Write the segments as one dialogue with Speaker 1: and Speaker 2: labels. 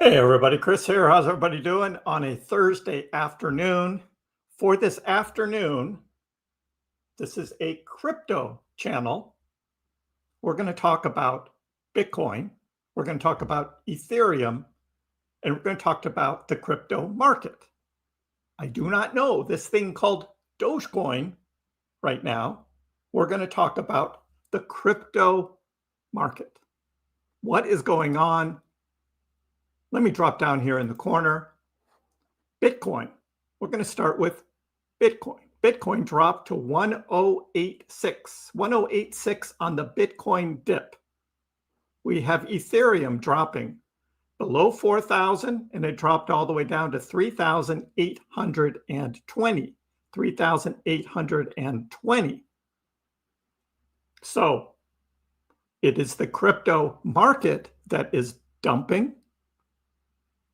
Speaker 1: Hey everybody, Kriss here. How's everybody doing on a Thursday afternoon? For this afternoon, this is a crypto channel. We're going to talk about Bitcoin. We're going to talk about Ethereum, and we're going to talk about the crypto market. I do not know this thing called Dogecoin right now. We're going to talk about the crypto market. What is going on? Let me drop down here in the corner. Bitcoin. We're going to start with Bitcoin. Bitcoin dropped to 1086. 1086 on the Bitcoin dip. We have Ethereum dropping below 4,000, and it dropped all the way down to 3,820. 3,820. So it is the crypto market that is dumping.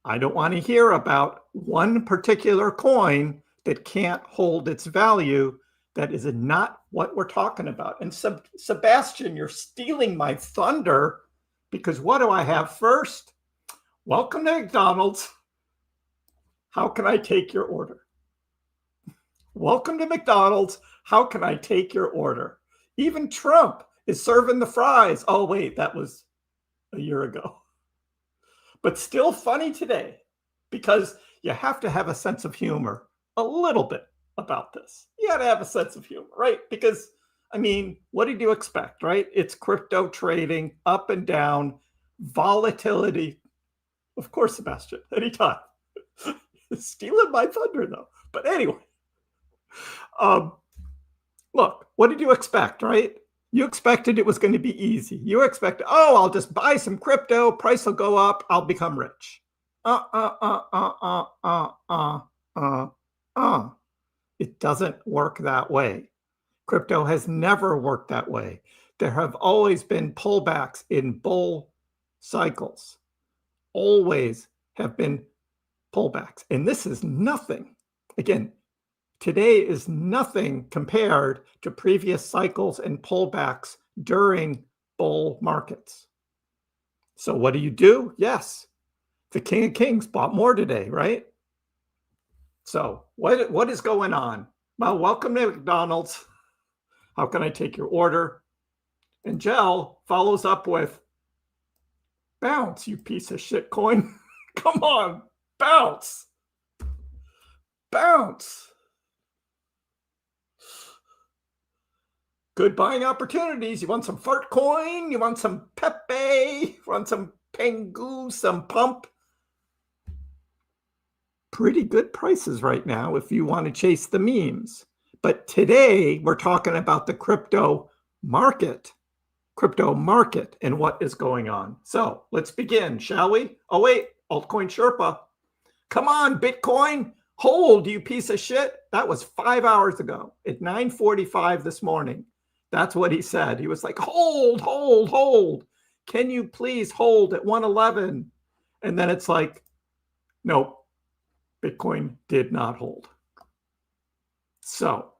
Speaker 1: I don't want to hear about one particular coin that can't hold its value. That is not what we're talking about. And Sebastian, you're stealing my thunder, because what do I have first? Welcome to McDonald's. How can I take your order? Welcome to McDonald's. How can I take your order? Even Trump is serving the fries. Oh, wait, that was a year ago. But still funny today, because you have to have a sense of humor a little bit about this. You got to have a sense of humor, right? Because, I mean, what did you expect, right? It's crypto trading, up and down, volatility. Of course, Sebastian, anytime. Stealing my thunder, though. But anyway, look, what did you expect, right? You expected it was going to be easy. You expected, oh, I'll just buy some crypto, price will go up, I'll become rich. It doesn't work that way. Crypto has never worked that way. There have always been pullbacks in bull cycles. Always have been pullbacks. And this is nothing. Again, today is nothing compared to previous cycles and pullbacks during bull markets. So what do? Yes, the King of Kings bought more today, right? So what is going on? Well, welcome to McDonald's. How can I take your order? And Gel follows up with, bounce, you piece of shit coin. Come on, bounce. Bounce. Good buying opportunities. You want some fart coin? You want some Pepe? You want some Pangu, some pump? Pretty good prices right now if you want to chase the memes. But today we're talking about the crypto market and what is going on. So let's begin, shall we? Oh, wait, altcoin Sherpa. Come on, Bitcoin. Hold, you piece of shit. That was 5 hours ago at 9:45 this morning. That's what he said. He was like, hold, hold, hold. Can you please hold at 111? And then it's like, nope, Bitcoin did not hold. So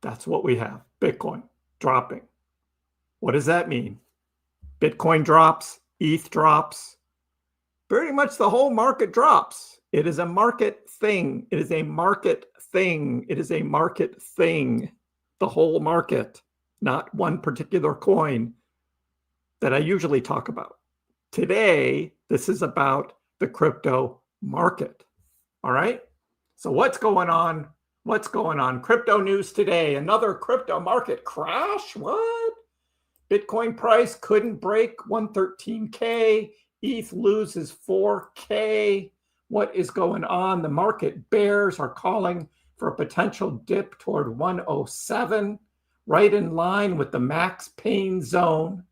Speaker 1: that's what we have. Bitcoin dropping. What does that mean? Bitcoin drops, ETH drops. Pretty much the whole market drops. It is a market thing. It is a market thing. It is a market thing. The whole market, not one particular coin that I usually talk about. Today, this is about the crypto market. All right? So what's going on? What's going on? Crypto news today. Another crypto market crash? What? Bitcoin price couldn't break 113K. ETH loses 4K. What is going on? The market bears are calling for a potential dip toward 107, right in line with the max pain zone,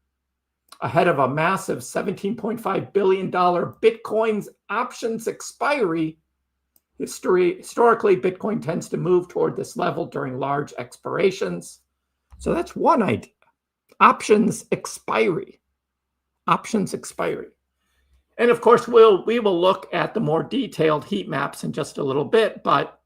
Speaker 1: ahead of a massive $17.5 billion Bitcoin's options expiry. Historically, Bitcoin tends to move toward this level during large expirations. So that's one idea. Options expiry. Options expiry. And of course, we will look at the more detailed heat maps in just a little bit, but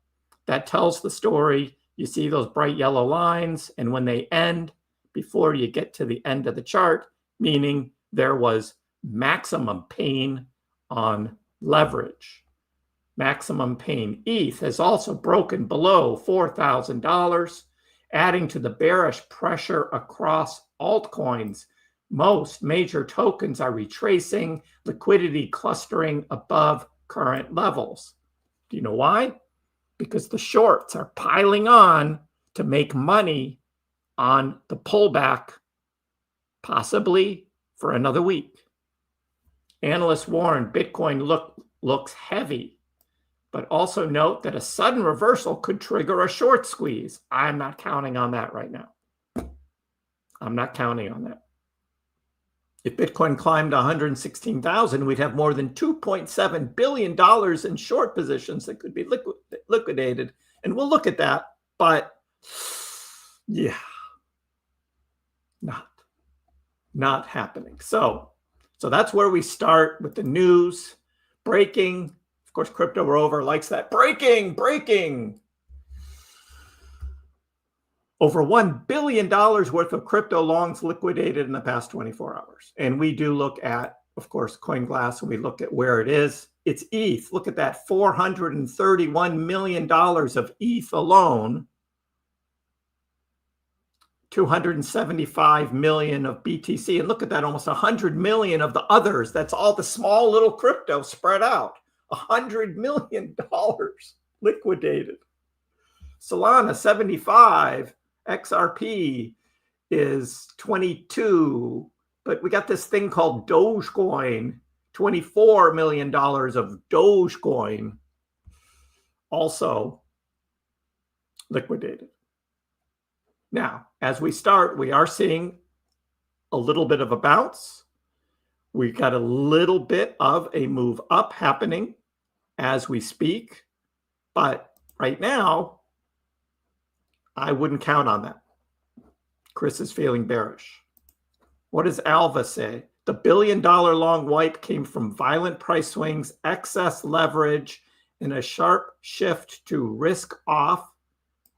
Speaker 1: that tells the story. You see those bright yellow lines, and when they end, before you get to the end of the chart, meaning there was maximum pain on leverage. Maximum pain. ETH has also broken below $4,000, adding to the bearish pressure across altcoins. Most major tokens are retracing, liquidity clustering above current levels. Do you know why? Because the shorts are piling on to make money on the pullback, possibly for another week. Analysts warn Bitcoin looks heavy, but also note that a sudden reversal could trigger a short squeeze. I'm not counting on that right now. I'm not counting on that. If Bitcoin climbed to 116,000, we'd have more than $2.7 billion in short positions that could be liquidated. And we'll look at that, but yeah, not happening. So that's where we start with the news. Breaking. Of course, Crypto Rover likes that. Breaking. Over $1 billion worth of crypto longs liquidated in the past 24 hours. And we do look at, of course, CoinGlass, and we look at where it is. It's ETH. Look at that, $431 million of ETH alone. 275 million of BTC. And look at that, almost 100 million of the others. That's all the small little crypto spread out. $100 million liquidated. Solana 75, XRP is 22, but we got this thing called Dogecoin, $24 million of Dogecoin also liquidated. Now, as we start, we are seeing a little bit of a bounce. We got a little bit of a move up happening as we speak, but right now, I wouldn't count on that. Kriss is feeling bearish. What does Alva say? The $1 billion long wipe came from violent price swings, excess leverage, and a sharp shift to risk off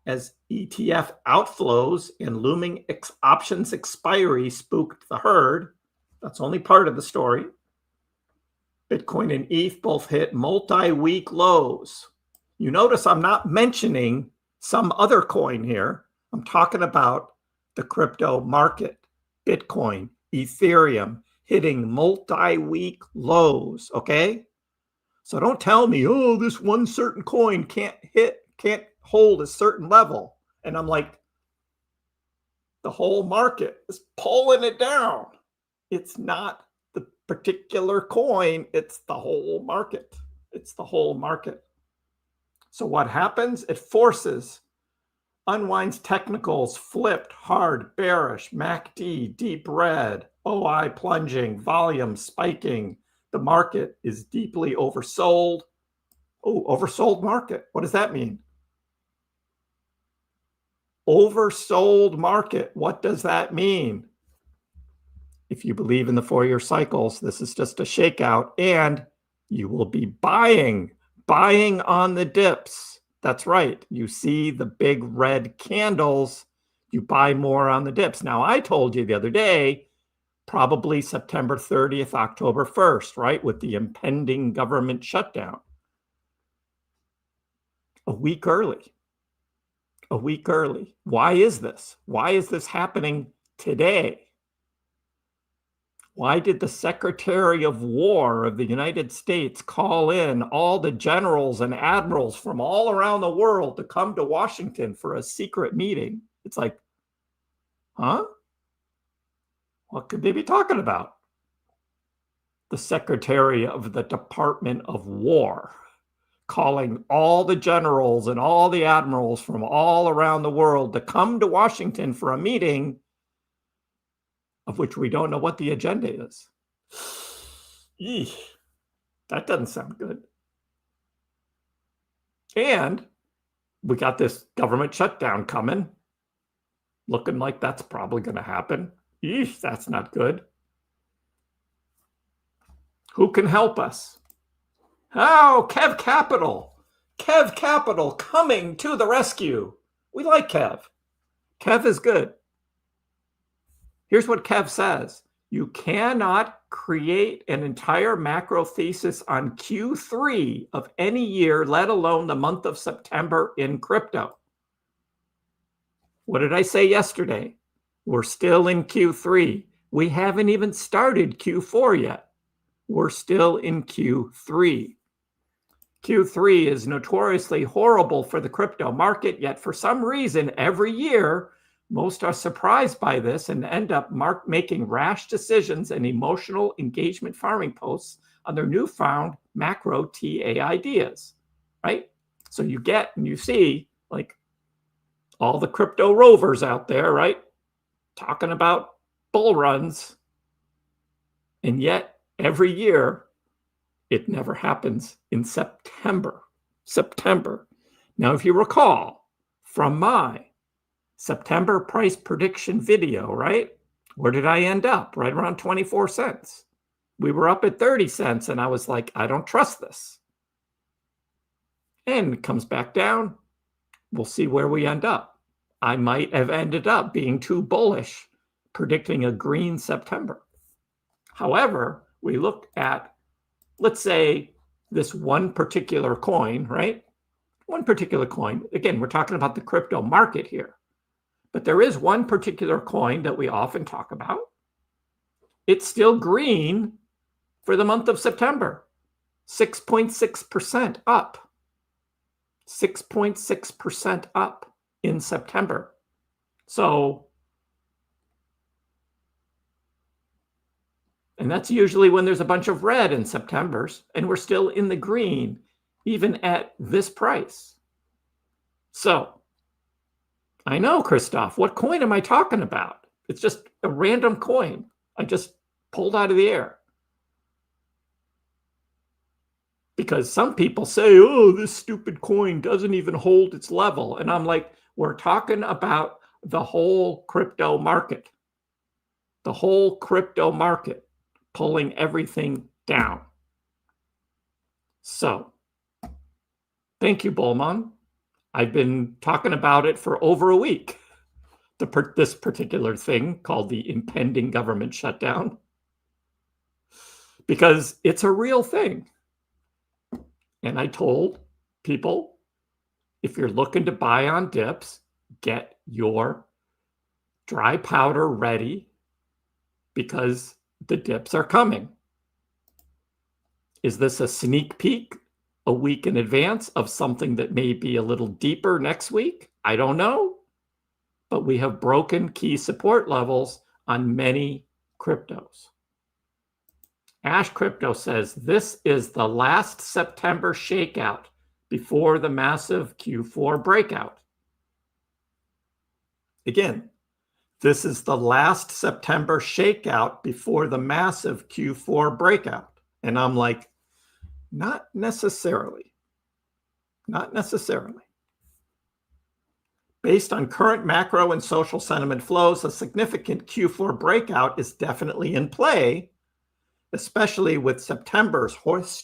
Speaker 1: as ETF outflows and looming options expiry spooked the herd. That's only part of the story. Bitcoin and ETH both hit multi-week lows. You notice I'm not mentioning some other coin here. I'm talking about the crypto market, Bitcoin, Ethereum, hitting multi-week lows, okay? So don't tell me, oh, this one certain coin can't hold a certain level. And I'm like, the whole market is pulling it down. It's not the particular coin, it's the whole market. It's the whole market. So what happens? It forces, unwinds technicals, flipped, hard, bearish, MACD, deep red, OI plunging, volume spiking. The market is deeply oversold. Oh, oversold market. What does that mean? Oversold market. What does that mean? If you believe in the 4-year cycles, this is just a shakeout, and you will be buying on the dips. That's right. You see the big red candles, you buy more on the dips. Now, I told you the other day, probably September 30th, October 1st, right? With the impending government shutdown. A week early. A week early. Why is this? Why is this happening today? Why did the Secretary of War of the United States call in all the generals and admirals from all around the world to come to Washington for a secret meeting? It's like, huh? What could they be talking about? The Secretary of the Department of War calling all the generals and all the admirals from all around the world to come to Washington for a meeting of which we don't know what the agenda is. Eesh, that doesn't sound good. And we got this government shutdown coming, looking like that's probably going to happen. Eesh, that's not good. Who can help us? Oh, Kev Capital. Kev Capital coming to the rescue. We like Kev. Kev is good. Here's what Kev says. You cannot create an entire macro thesis on Q3 of any year, let alone the month of September in crypto. What did I say yesterday? We're still in Q3. We haven't even started Q4 yet. We're still in Q3. Q3 is notoriously horrible for the crypto market, yet for some reason, every year, most are surprised by this and end up making rash decisions and emotional engagement farming posts on their newfound macro TA ideas, right? So you get and you see like all the crypto rovers out there, right? Talking about bull runs. And yet every year, it never happens in September. Now, if you recall from my September price prediction video, right? Where did I end up? Right around 24 cents. We were up at 30 cents and I was like, I don't trust this. And it comes back down. We'll see where we end up. I might have ended up being too bullish, predicting a green September. However, we look at, let's say, this one particular coin, right? One particular coin. Again, we're talking about the crypto market here. But there is one particular coin that we often talk about. It's still green for the month of September. 6.6% up. 6.6% up in September. So, and that's usually when there's a bunch of red in Septembers, and we're still in the green, even at this price. So, I know, Christoph, what coin am I talking about? It's just a random coin I just pulled out of the air. Because some people say, oh, this stupid coin doesn't even hold its level. And I'm like, we're talking about the whole crypto market. The whole crypto market pulling everything down. So, thank you, Bullman. I've been talking about it for over a week. This particular thing called the impending government shutdown. Because it's a real thing. And I told people, if you're looking to buy on dips, get your dry powder ready because the dips are coming. Is this a sneak peek a week in advance of something that may be a little deeper next week? I don't know. But we have broken key support levels on many cryptos. Ash Crypto says this is the last September shakeout before the massive Q4 breakout. Again, this is the last September shakeout before the massive Q4 breakout. And I'm like, not necessarily. Not necessarily. Based on current macro and social sentiment flows, a significant Q4 breakout is definitely in play, especially with September's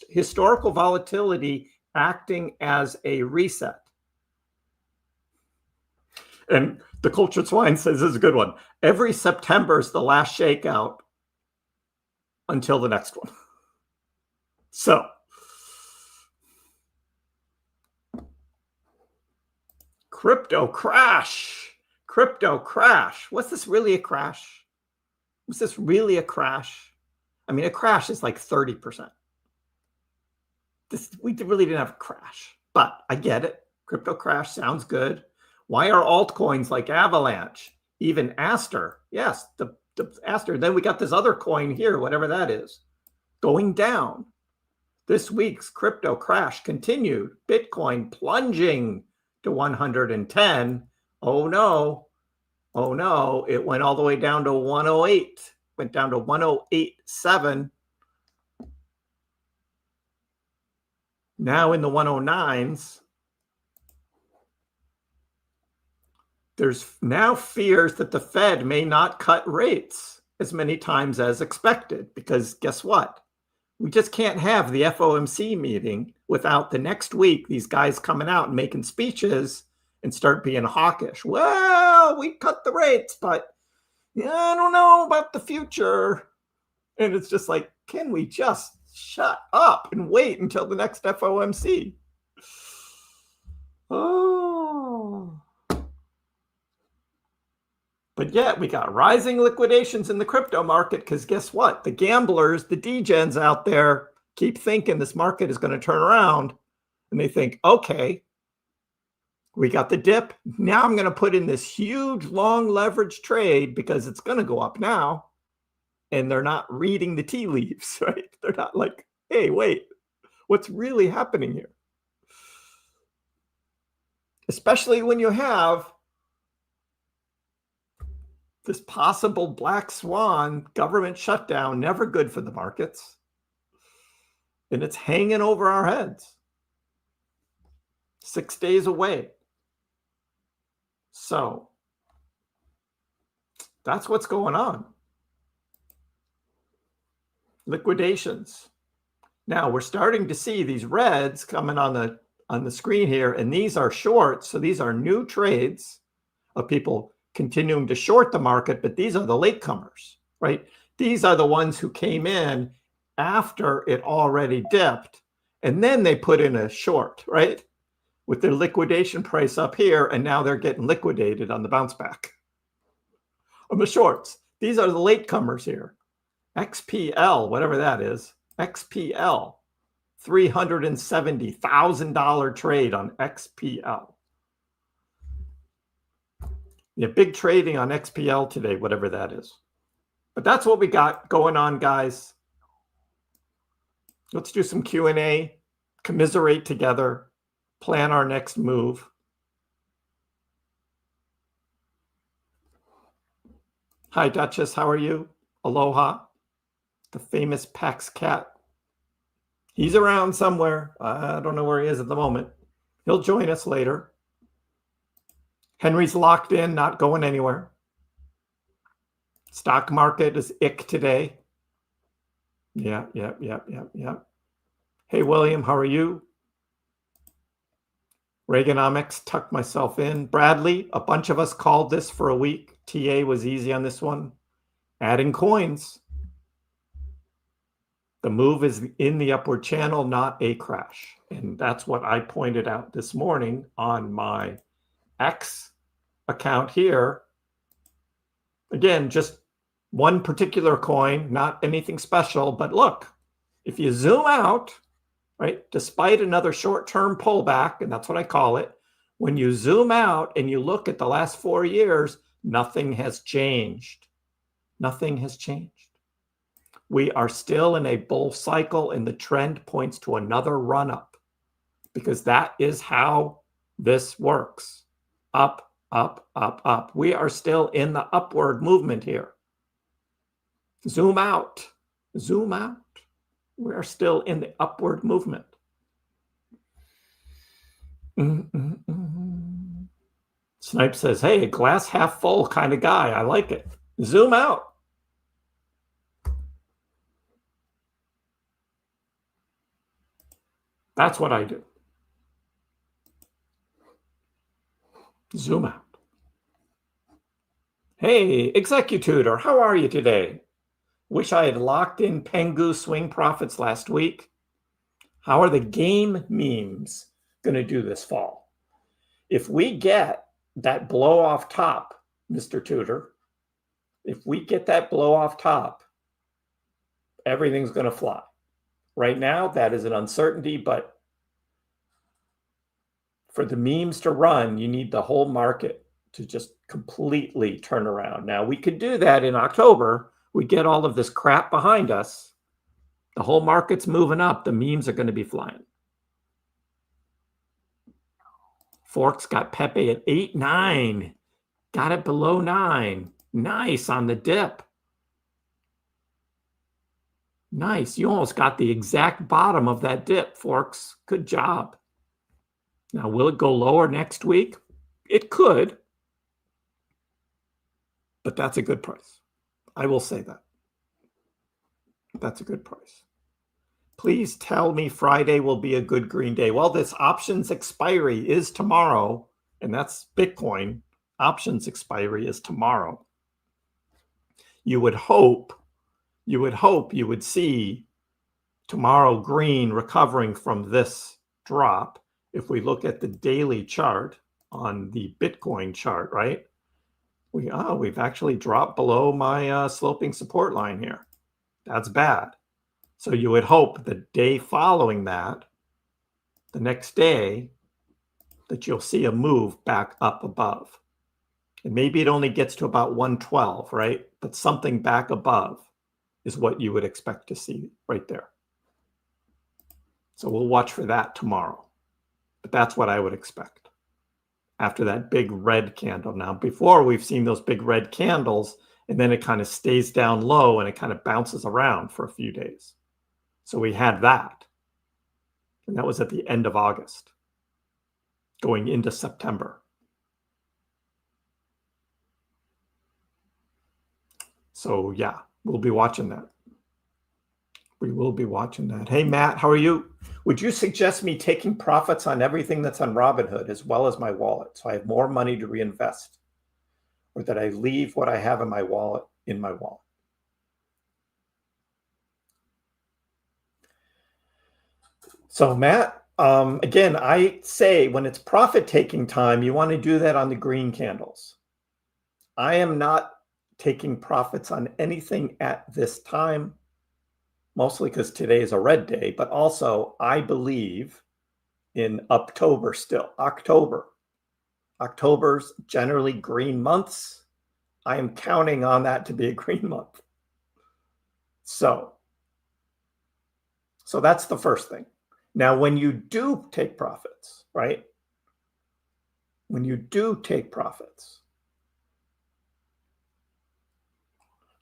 Speaker 1: historical volatility acting as a reset. And the Cultured Swine says this is a good one. Every September is the last shakeout until the next one. So, crypto crash. Crypto crash. Was this really a crash? Was this really a crash? I mean, a crash is like 30%. We really didn't have a crash, but I get it. Crypto crash sounds good. Why are altcoins like Avalanche, even Aster? Yes, the Aster. Then we got this other coin here, whatever that is, going down. This week's crypto crash continued. Bitcoin plunging to 110. Oh no. Oh no. It went all the way down to 108. Went down to 108.7. Now in the 109s. There's now fears that the Fed may not cut rates as many times as expected, because guess what? We just can't have the FOMC meeting without the next week these guys coming out and making speeches and start being hawkish. Well, we cut the rates, but I don't know about the future. And it's just like, can we just shut up and wait until the next FOMC? Oh. But yet we got rising liquidations in the crypto market because guess what? The gamblers, the degens out there keep thinking this market is going to turn around. And they think, okay, we got the dip. Now I'm going to put in this huge long leverage trade because it's going to go up now. And they're not reading the tea leaves, right? They're not like, hey, wait, what's really happening here? Especially when you have this possible black swan government shutdown, never good for the markets. And it's hanging over our heads. 6 days away. So that's what's going on. Liquidations. Now we're starting to see these reds coming on the screen here, and these are shorts. So these are new trades of people continuing to short the market, but these are the latecomers, right? These are the ones who came in after it already dipped, and then they put in a short, right? With their liquidation price up here, and now they're getting liquidated on the bounce back on the shorts. These are the latecomers here. XPL, whatever that is, XPL, $370,000 trade on XPL. Yeah, big trading on XPL today, whatever that is. But that's what we got going on, guys. Let's do some Q&A, commiserate together, plan our next move. Hi, Duchess. How are you? Aloha. The famous Pax cat. He's around somewhere. I don't know where he is at the moment. He'll join us later. Henry's locked in, not going anywhere. Stock market is ick today. Yeah. Hey, William, how are you? Reaganomics, tucked myself in. Bradley, a bunch of us called this for a week. TA was easy on this one. Adding coins. The move is in the upward channel, not a crash. And that's what I pointed out this morning on my X account here. Again, just one particular coin, not anything special. But look, if you zoom out, right, despite another short-term pullback, and that's what I call it, when you zoom out and you look at the last 4 years, nothing has changed. Nothing has changed. We are still in a bull cycle, and the trend points to another run-up because that is how this works. Up, up, up, up. We are still in the upward movement here. Zoom out. Zoom out. We are still in the upward movement. Snipe says, hey, a glass half full kind of guy. I like it. Zoom out. That's what I do. Zoom out. Hey, Executor, how are you today? Wish I had locked in Pangu swing profits last week. How are the game memes going to do this fall? If we get that blow off top, Mr. Tudor, if we get that blow off top, everything's going to fly. Right now, that is an uncertainty, but for the memes to run, you need the whole market to just completely turn around. Now, we could do that in October. We get all of this crap behind us. The whole market's moving up. The memes are going to be flying. Forks got Pepe at 8.9. Got it below 9. Nice on the dip. Nice. You almost got the exact bottom of that dip, Forks. Good job. Now, will it go lower next week? It could. But that's a good price. I will say that. That's a good price. Please tell me Friday will be a good green day. Well, this options expiry is tomorrow, and that's Bitcoin. Options expiry is tomorrow. You would hope you would hope you would see tomorrow green recovering from this drop. If we look at the daily chart on the Bitcoin chart, right? We've actually dropped below my sloping support line here. That's bad. So you would hope the day following that, the next day, that you'll see a move back up above. And maybe it only gets to about 112, right? But something back above is what you would expect to see right there. So we'll watch for that tomorrow. But that's what I would expect after that big red candle. Now, before we've seen those big red candles, and then it kind of stays down low and it kind of bounces around for a few days. So we had that. And that was at the end of August, going into September. So yeah, we'll be watching that. We will be watching that. Hey, Matt, how are you? Would you suggest me taking profits on everything that's on Robinhood as well as my wallet so I have more money to reinvest? Or that I leave what I have in my wallet in my wallet? So, Matt, again, I say when it's profit-taking time, you want to do that on the green candles. I am not taking profits on anything at this time, mostly because today is a red day, but also I believe in October still. October's generally green months. I am counting on that to be a green month. So that's the first thing. Now, when you do take profits, right? When you do take profits,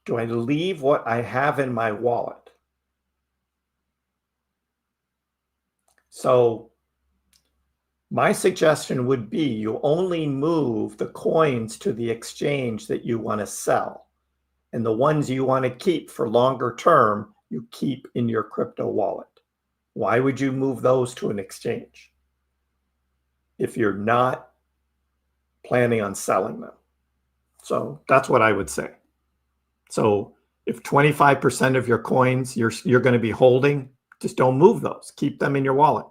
Speaker 1: do I leave what I have in my wallet? So my suggestion would be you only move the coins to the exchange that you want to sell. And the ones you want to keep for longer term, you keep in your crypto wallet. Why would you move those to an exchange if you're not planning on selling them? So that's what I would say. So if 25% of your coins you're going to be holding, just don't move those. Keep them in your wallet.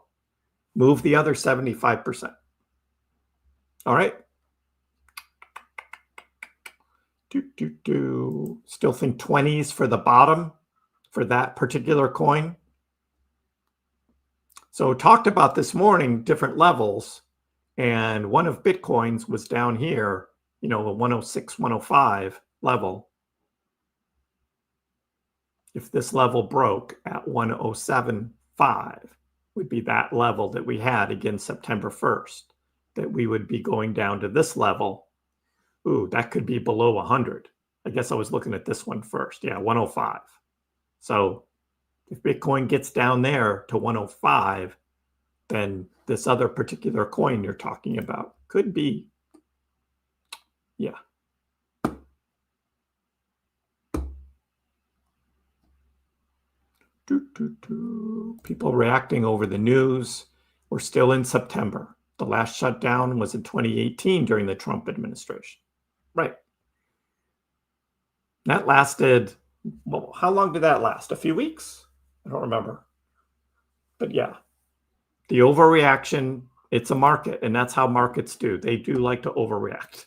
Speaker 1: Move the other 75%. All right. Still think 20s for the bottom for that particular coin. So talked about this morning, different levels, and one of Bitcoin's was down here, a 106, 105 level. If this level broke at 107.5, would be that level that we had again September 1st, that we would be going down to this level. Ooh, that could be below 100. I guess I was looking at this one first. Yeah, 105. So if Bitcoin gets down there to 105, then this other particular coin you're talking about could be, yeah. People reacting over the news. We're still in September. The last shutdown was in 2018 during the Trump administration. Right. That lasted, well, how long did that last? A few weeks? I don't remember. But yeah, the overreaction, it's a market, and that's how markets do. They do like to overreact.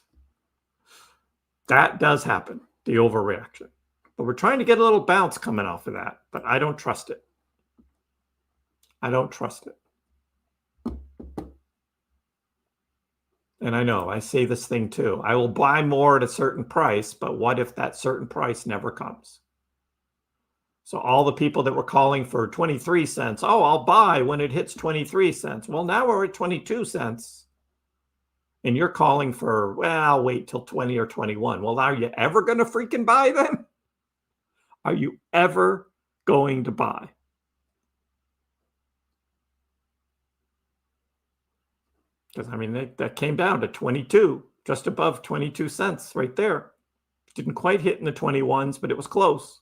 Speaker 1: That does happen, the overreaction. But we're trying to get a little bounce coming off of that, but I don't trust it. I don't trust it. And I know, I say this thing too. I will buy more at a certain price, but what if that certain price never comes? So all the people that were calling for 23 cents, oh, I'll buy when it hits 23 cents. Well, now we're at 22 cents. And you're calling for, well, I'll wait till 20 or 21. Well, are you ever going to freaking buy then? Are you ever going to buy? Because, I mean, that came down to 22, just above 22 cents right there. Didn't quite hit in the 21s, but it was close.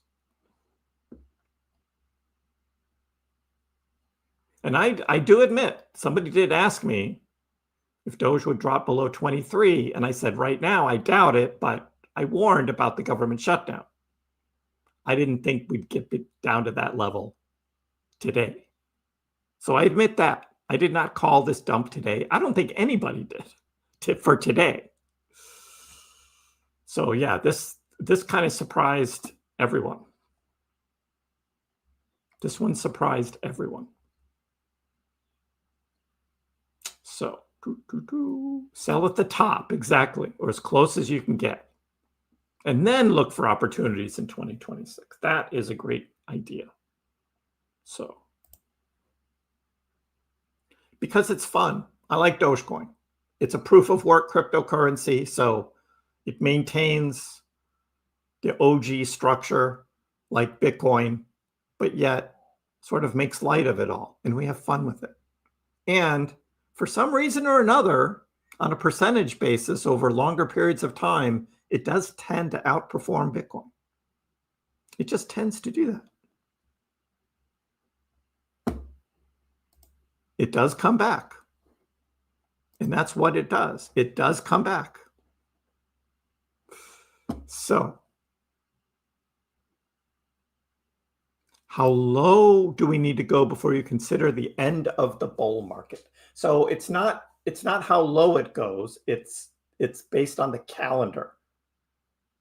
Speaker 1: And I do admit, somebody did ask me if Doge would drop below 23. And I said, right now, I doubt it, but I warned about the government shutdown. I didn't think we'd get down to that level today. So I admit that. I did not call this dump today. I don't think anybody did for today. So yeah, this kind of surprised everyone. This one surprised everyone. So sell at the top, exactly, or as close as you can get. And then look for opportunities in 2026. That is a great idea. So, because it's fun. I like Dogecoin. It's a proof of work cryptocurrency, so it maintains the OG structure like Bitcoin, but yet sort of makes light of it all, and we have fun with it. And for some reason or another, on a percentage basis over longer periods of time, it does tend to outperform Bitcoin. It just tends to do that. It does come back. And that's what it does. It does come back. So, how low do we need to go before you consider the end of the bull market? So it's not how low it goes. It's based on the calendar.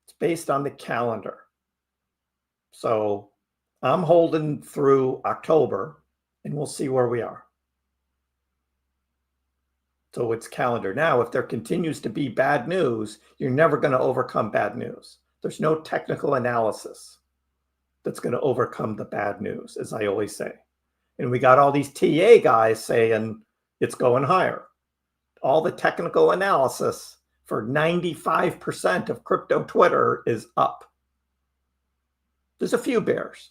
Speaker 1: It's based on the calendar. So I'm holding through October, and we'll see where we are. So it's calendar. Now, if there continues to be bad news, you're never going to overcome bad news. There's no technical analysis that's going to overcome the bad news, as I always say. And we got all these TA guys saying it's going higher. All the technical analysis for 95% of crypto Twitter is up. There's a few bears.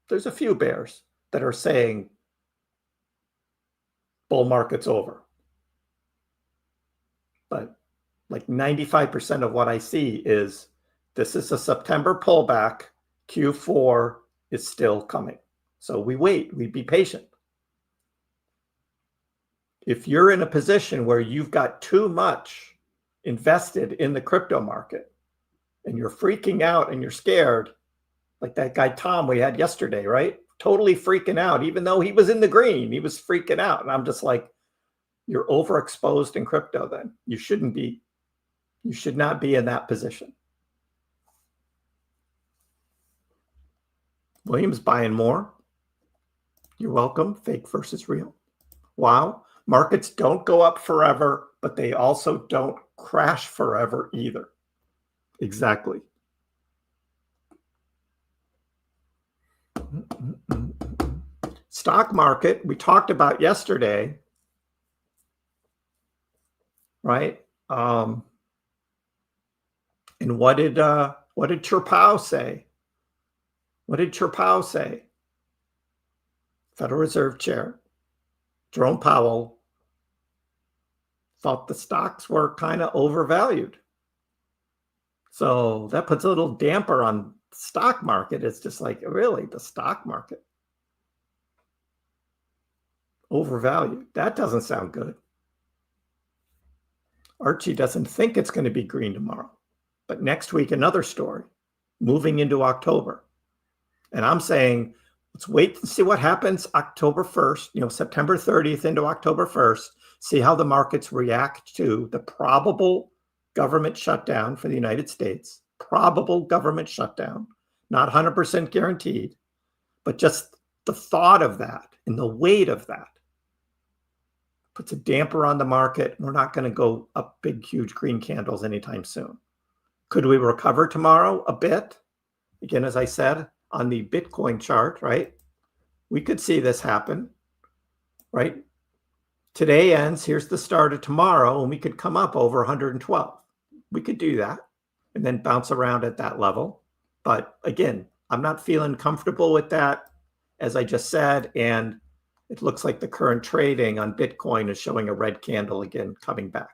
Speaker 1: There's a few bears that are saying bull market's over. But like 95% of what I see is this is a September pullback. Q4 is still coming. So we wait, we be patient. If you're in a position where you've got too much invested in the crypto market and you're freaking out and you're scared, like that guy Tom we had yesterday, right? Totally freaking out, even though he was in the green, he was freaking out. And I'm just like, you're overexposed in crypto then. You shouldn't be. You should not be in that position. William's buying more. You're welcome. Fake versus real. Wow. Markets don't go up forever, but they also don't crash forever either. Exactly. Stock market, we talked about yesterday, right? And what did Chirpao say? What did Chirpao say? Federal Reserve Chair Jerome Powell thought the stocks were kind of overvalued. So that puts a little damper on the stock market. It's just like, really, the stock market overvalued. That doesn't sound good. Archie doesn't think it's going to be green tomorrow. But next week, another story, moving into October. And I'm saying, let's wait and see what happens October 1st, September 30th into October 1st, see how the markets react to the probable government shutdown for the United States, probable government shutdown, not 100% guaranteed, but just the thought of that and the weight of that puts a damper on the market. We're not going to go up big, huge green candles anytime soon. Could we recover tomorrow a bit? Again, as I said, on the Bitcoin chart, right? We could see this happen, right? Today ends, here's the start of tomorrow, and we could come up over 112. We could do that and then bounce around at that level. But again, I'm not feeling comfortable with that, as I just said, and it looks like the current trading on Bitcoin is showing a red candle again coming back.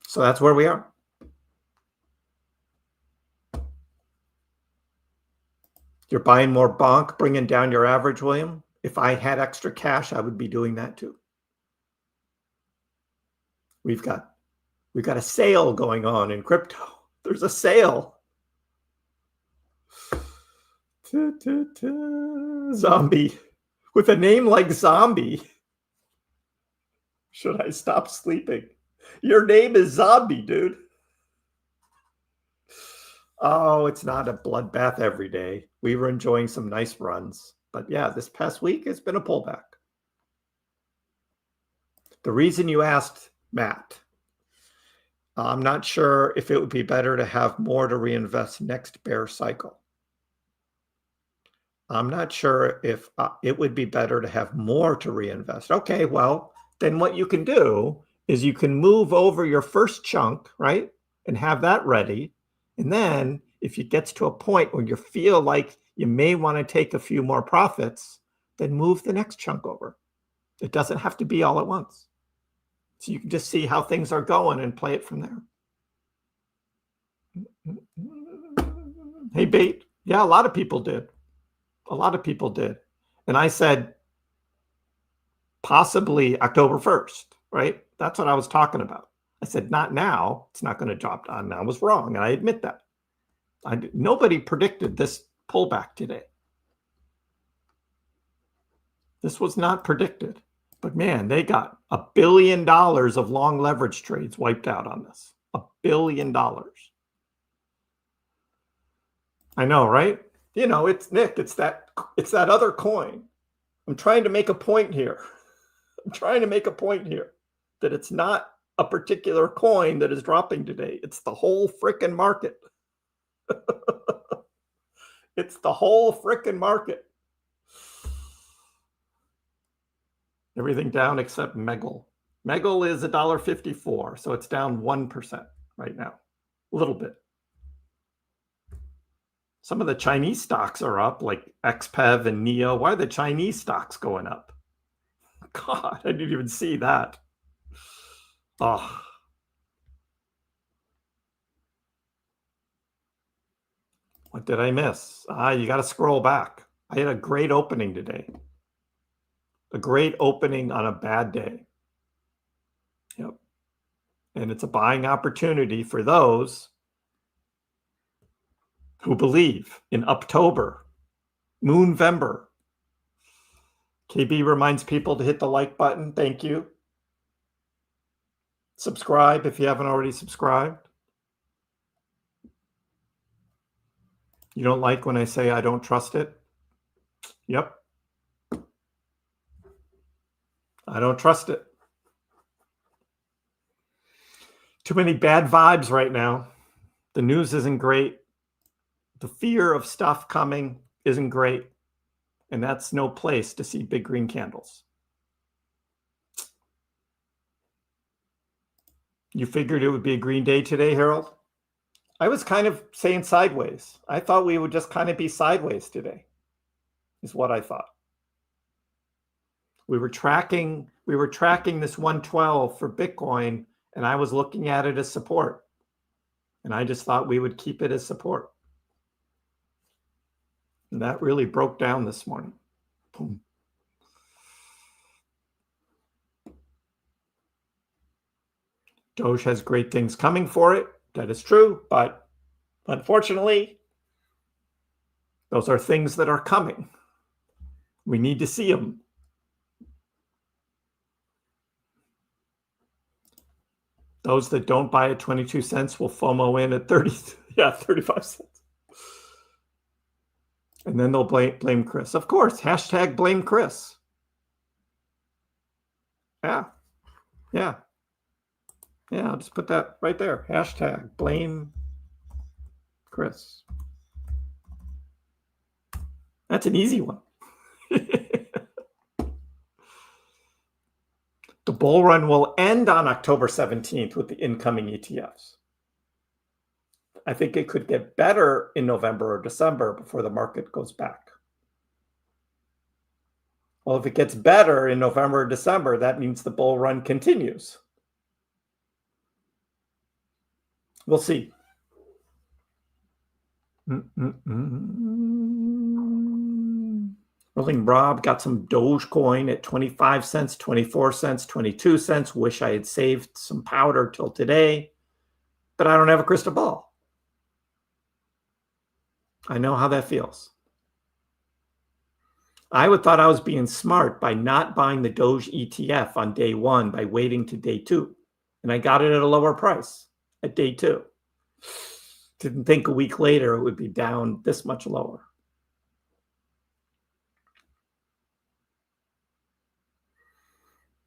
Speaker 1: So that's where we are. You're buying more bonk, bringing down your average, William. If I had extra cash, I would be doing that too. We've got a sale going on in crypto. There's a sale. Zombie. With a name like Zombie. Should I stop sleeping? Your name is Zombie, dude. Oh, it's not a bloodbath every day. We were enjoying some nice runs. But yeah, this past week has been a pullback. The reason you asked, Matt, I'm not sure if it would be better to have more to reinvest next bear cycle. I'm not sure if it would be better to have more to reinvest. Okay, well, then what you can do is you can move over your first chunk, right? And have that ready. And then if it gets to a point where you feel like you may want to take a few more profits, then move the next chunk over. It doesn't have to be all at once. So you can just see how things are going and play it from there. Hey, Bait. Yeah, a lot of people did. A lot of people did. And I said, possibly October 1st, right? That's what I was talking about. I said, not now. It's not going to drop down now. I was wrong. And I admit that. Nobody predicted this pullback today. This was not predicted. But man, they got $1 billion of long leverage trades wiped out on this. $1 billion. I know, right? You know, it's Nick, it's that other coin. I'm trying to make a point here. I'm trying to make a point here that it's not a particular coin that is dropping today. It's the whole frickin' market. It's the whole frickin' market. Everything down except Meggle. Meggle is $1.54, so it's down 1% right now. A little bit. Some of the Chinese stocks are up, like XPEV and NEO. Why are the Chinese stocks going up? God, I didn't even see that. Oh. What did I miss? You got to scroll back. I had a great opening today. A great opening on a bad day. Yep. And it's a buying opportunity for those who believe in Uptober, Moonvember. KB reminds people to hit the like button. Thank you. Subscribe if you haven't already subscribed. You don't like when I say I don't trust it? Yep. I don't trust it. Too many bad vibes right now. The news isn't great. The fear of stuff coming isn't great. And that's no place to see big green candles. You figured it would be a green day today, Harold? I was kind of saying sideways. I thought we would just kind of be sideways today, is what I thought. We were tracking this 112 for Bitcoin, and I was looking at it as support. And I just thought we would keep it as support. And that really broke down this morning. Boom. Doge has great things coming for it. That is true. But unfortunately, those are things that are coming. We need to see them. Those that don't buy at 22 cents will FOMO in at 35 cents. And then they'll blame Kriss. Of course, hashtag blame Kriss. Yeah. I'll just put that right there. Hashtag blame Kriss. That's an easy one. The bull run will end on October 17th with the incoming ETFs. I think it could get better in November or December before the market goes back. Well, if it gets better in November or December, that means the bull run continues. We'll see. Rolling Rob got some Dogecoin at 25 cents, 24 cents, 22 cents. Wish I had saved some powder till today, but I don't have a crystal ball. I know how that feels. I would thought I was being smart by not buying the Doge ETF on day one by waiting to day two. And I got it at a lower price at day two. Didn't think a week later it would be down this much lower.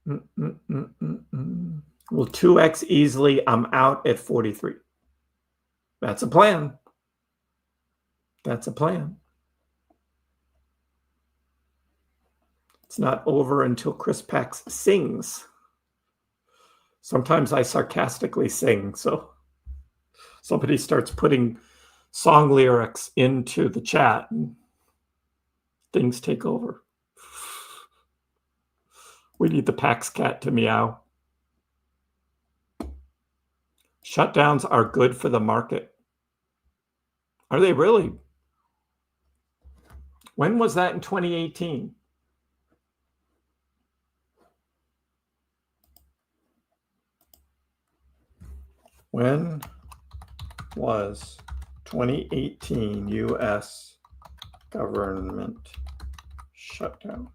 Speaker 1: Will 2x easily? I'm out at 43. That's a plan. That's a plan. It's not over until KrissPax sings. Sometimes I sarcastically sing, so somebody starts putting song lyrics into the chat and things take over. We need the Pax cat to meow. Shutdowns are good for the market. Are they really? When was that in 2018? When was 2018 U.S. government shutdown?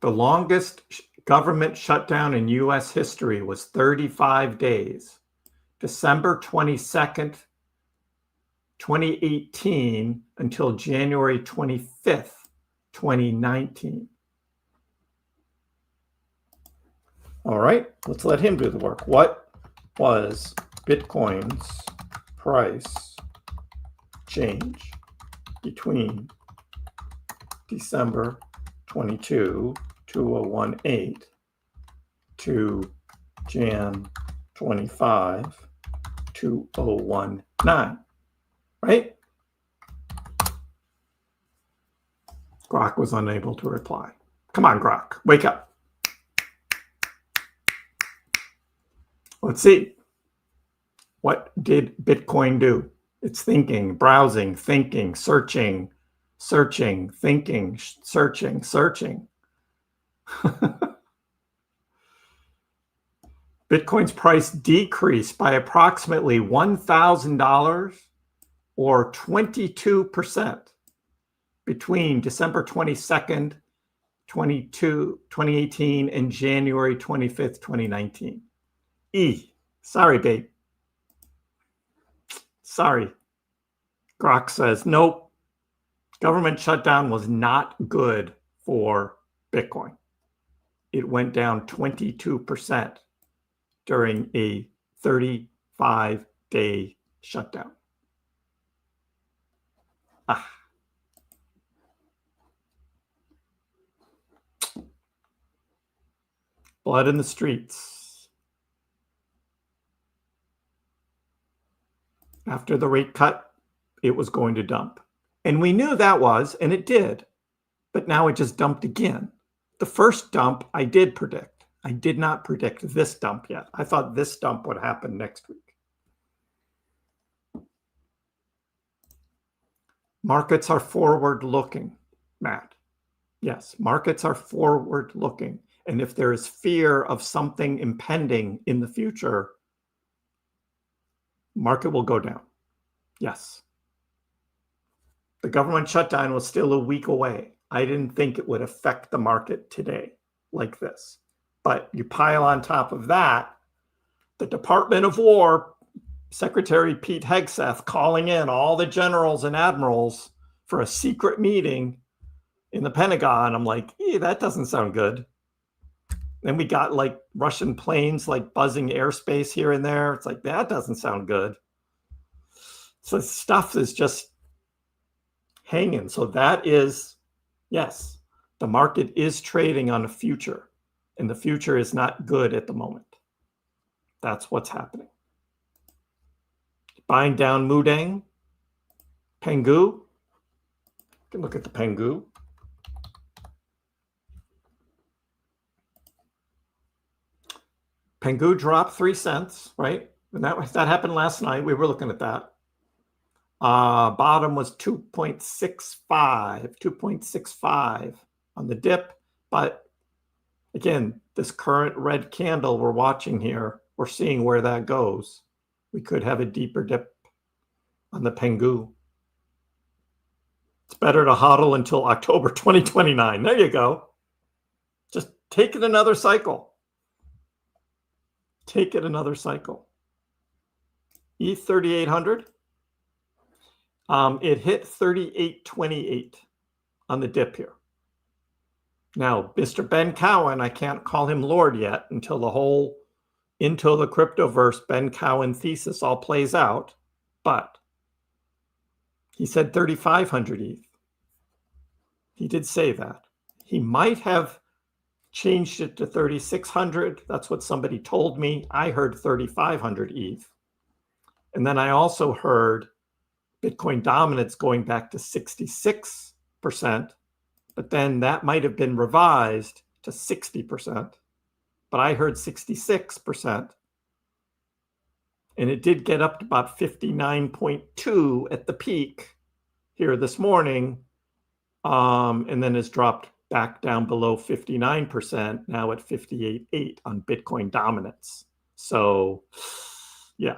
Speaker 1: The longest government shutdown in U.S. history was 35 days, December 22nd, 2018 until January 25th, 2019. All right, let's let him do the work. What was Bitcoin's price change between December 22, 2018 to Jan 25, 2019, right? Grok was unable to reply. Come on, Grok, wake up. Let's see. What did Bitcoin do? It's thinking, browsing, thinking, searching, thinking, searching. Bitcoin's price decreased by approximately $1,000 or 22% between December 22nd, 2018 and January 25th, 2019. Sorry, babe. Sorry. Grok says, nope. Government shutdown was not good for Bitcoin. It went down 22% during a 35-day shutdown. Blood in the streets. After the rate cut, it was going to dump. And we knew that was, and it did. But now it just dumped again. The first dump I did predict. I did not predict this dump yet. I thought this dump would happen next week. Markets are forward-looking, Matt. Yes, markets are forward-looking. And if there is fear of something impending in the future, market will go down. Yes. The government shutdown was still a week away. I didn't think it would affect the market today like this. But you pile on top of that, the Department of War, Secretary Pete Hegseth calling in all the generals and admirals for a secret meeting in the Pentagon. I'm like, that doesn't sound good. Then we got like Russian planes like buzzing airspace here and there. It's like, that doesn't sound good. So stuff is just hanging. So that is, yes, the market is trading on a future, and the future is not good at the moment. That's what's happening. Buying down Mudang, Pangu. You can look at the Pangu. Pangu dropped 3 cents, right? And that happened last night. We were looking at that. Bottom was 2.65 on the dip. But again, this current red candle we're watching here, we're seeing where that goes. We could have a deeper dip on the Pangu. It's better to hodl until October 2029. There you go. Just take it another cycle. Take it another cycle. ETH 3,800. It hit 38.28 on the dip here. Now, Mr. Ben Cowan, I can't call him Lord yet until the cryptoverse Ben Cowan thesis all plays out, but he said 3,500 ETH. He did say that. He might have changed it to 3,600. That's what somebody told me. I heard 3,500 ETH. And then I also heard Bitcoin dominance going back to 66%, but then that might have been revised to 60%. But I heard 66%. And it did get up to about 59.2 at the peak here this morning. And then has dropped back down below 59%, now at 58.8 on Bitcoin dominance. So, yeah.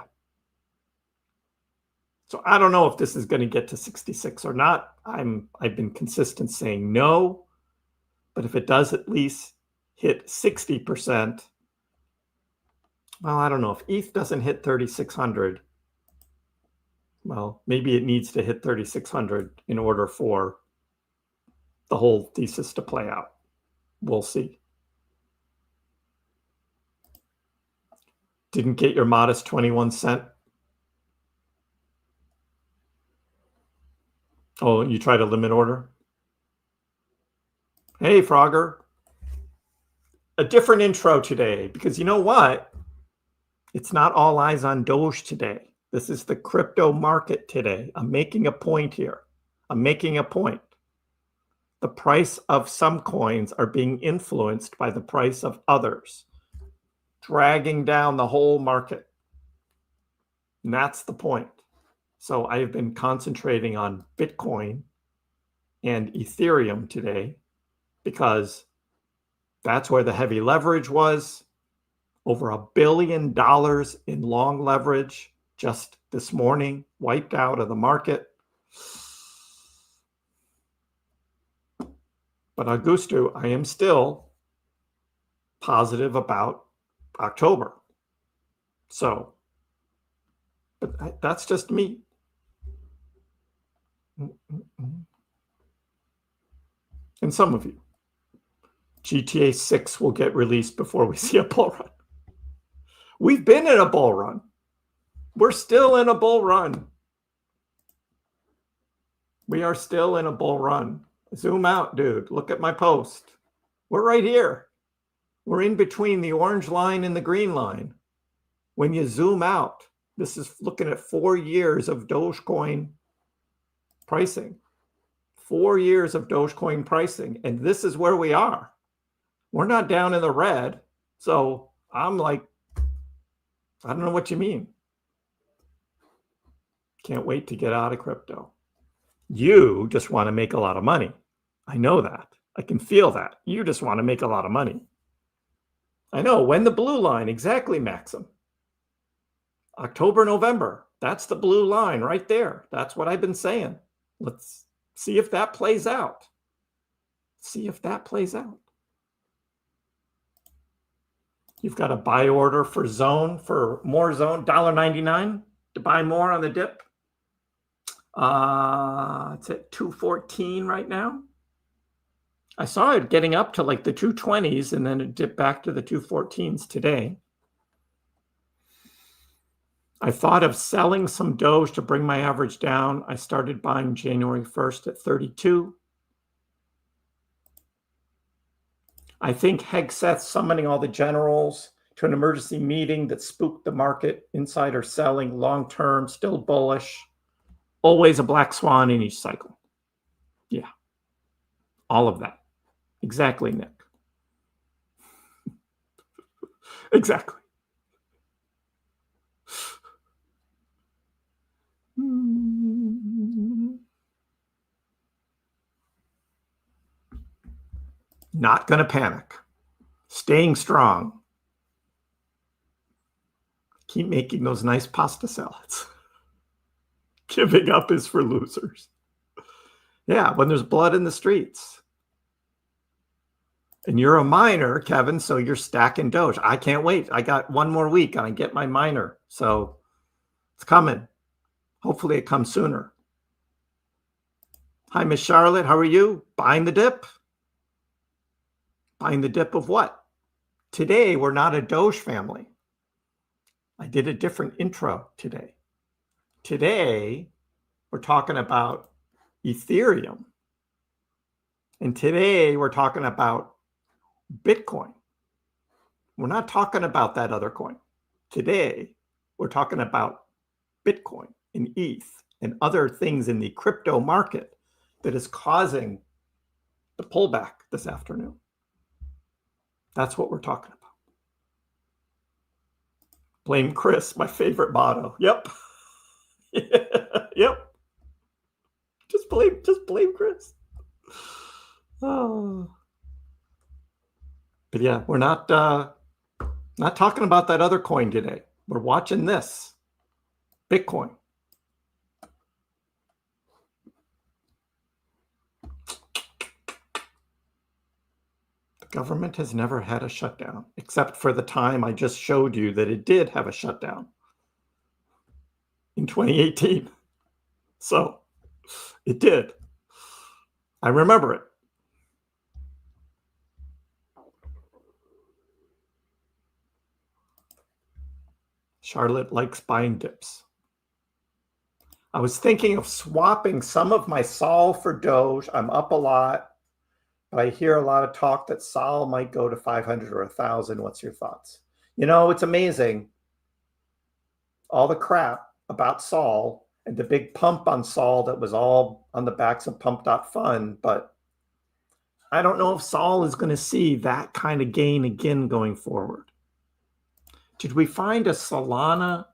Speaker 1: So I don't know if this is going to get to 66 or not. I've been consistent saying no, but if it does at least hit 60%, well, I don't know. If ETH doesn't hit 3,600, well, maybe it needs to hit 3,600 in order for the whole thesis to play out. We'll see. Didn't get your modest 21 cent. Oh, you tried a limit order? Hey, Frogger. A different intro today, because you know what? It's not all eyes on Doge today. This is the crypto market today. I'm making a point here. I'm making a point. The price of some coins are being influenced by the price of others, dragging down the whole market. And that's the point. So I have been concentrating on Bitcoin and Ethereum today because that's where the heavy leverage was. Over $1 billion in long leverage just this morning, wiped out of the market. But Augusto, I am still positive about October. So, but that's just me. And some of you. GTA 6 will get released before we see a bull run. We've been in a bull run. We're still in a bull run. We are still in a bull run. Zoom out, dude. Look at my post. We're right here. We're in between the orange line and the green line. When you zoom out, this is looking at 4 years of Dogecoin pricing. 4 years of Dogecoin pricing. And this is where we are. We're not down in the red. So I'm like, I don't know what you mean. Can't wait to get out of crypto. You just want to make a lot of money. I know that. I can feel that. You just want to make a lot of money. I know. When the blue line, exactly, Maxim. October, November. That's the blue line right there. That's what I've been saying. Let's see if that plays out. See if that plays out. You've got a buy order for zone, for more zone, $1.99 to buy more on the dip. It's at 214 right now. I saw it getting up to like the 220s and then it dipped back to the 214s today. I thought of selling some Doge to bring my average down. I started buying January 1st at 32. I think Hegseth summoning all the generals to an emergency meeting that spooked the market. Insider selling, long-term, still bullish. Always a black swan in each cycle. Yeah. All of that. Exactly, Nick. Exactly. Not going to panic. Staying strong. keep making those nice pasta salads. Giving up is for losers. Yeah, when there's blood in the streets. And you're a miner, Kevin, so you're stacking Doge. I can't wait. I got one more week and I get my miner. So it's coming. Hopefully it comes sooner. Hi, Miss Charlotte. How are you? Buying the dip? Buying the dip of what? Today, we're not a Doge family. I did a different intro today. Today, we're talking about Ethereum. And today, we're talking about Bitcoin. We're not talking about that other coin. Today, we're talking about Bitcoin and ETH and other things in the crypto market that is causing the pullback this afternoon. That's what we're talking about. Blame Kriss, my favorite motto. Yep. Yep. Just blame Kriss. Oh. But yeah, we're not talking about that other coin today. We're watching this. Bitcoin. The government has never had a shutdown, except for the time I just showed you that it did have a shutdown in 2018. So it did. I remember it. Charlotte likes buying dips. I was thinking of swapping some of my Sol for Doge. I'm up a lot, but I hear a lot of talk that Sol might go to 500 or 1,000. What's your thoughts? You know, it's amazing. All the crap about Sol and the big pump on Sol that was all on the backs of Pump.Fun, but I don't know if Sol is going to see that kind of gain again going forward. Did we find a Solana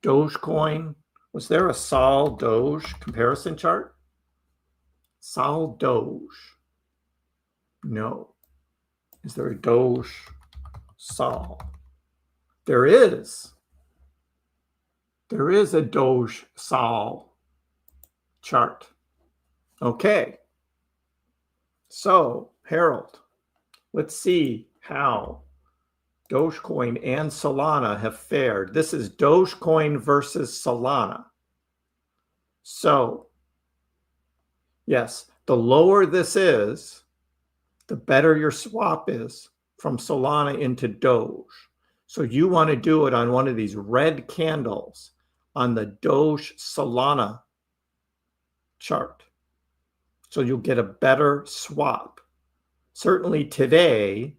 Speaker 1: Dogecoin? Was there a Sol Doge comparison chart? Sol Doge. No. Is there a Doge Sol? There is. There is a Doge Sol chart. Okay. So, Harold, let's see how Dogecoin and Solana have fared. This is Dogecoin versus Solana. So, yes, the lower this is, the better your swap is from Solana into Doge. So you want to do it on one of these red candles on the Doge Solana chart. So you'll get a better swap. Certainly today,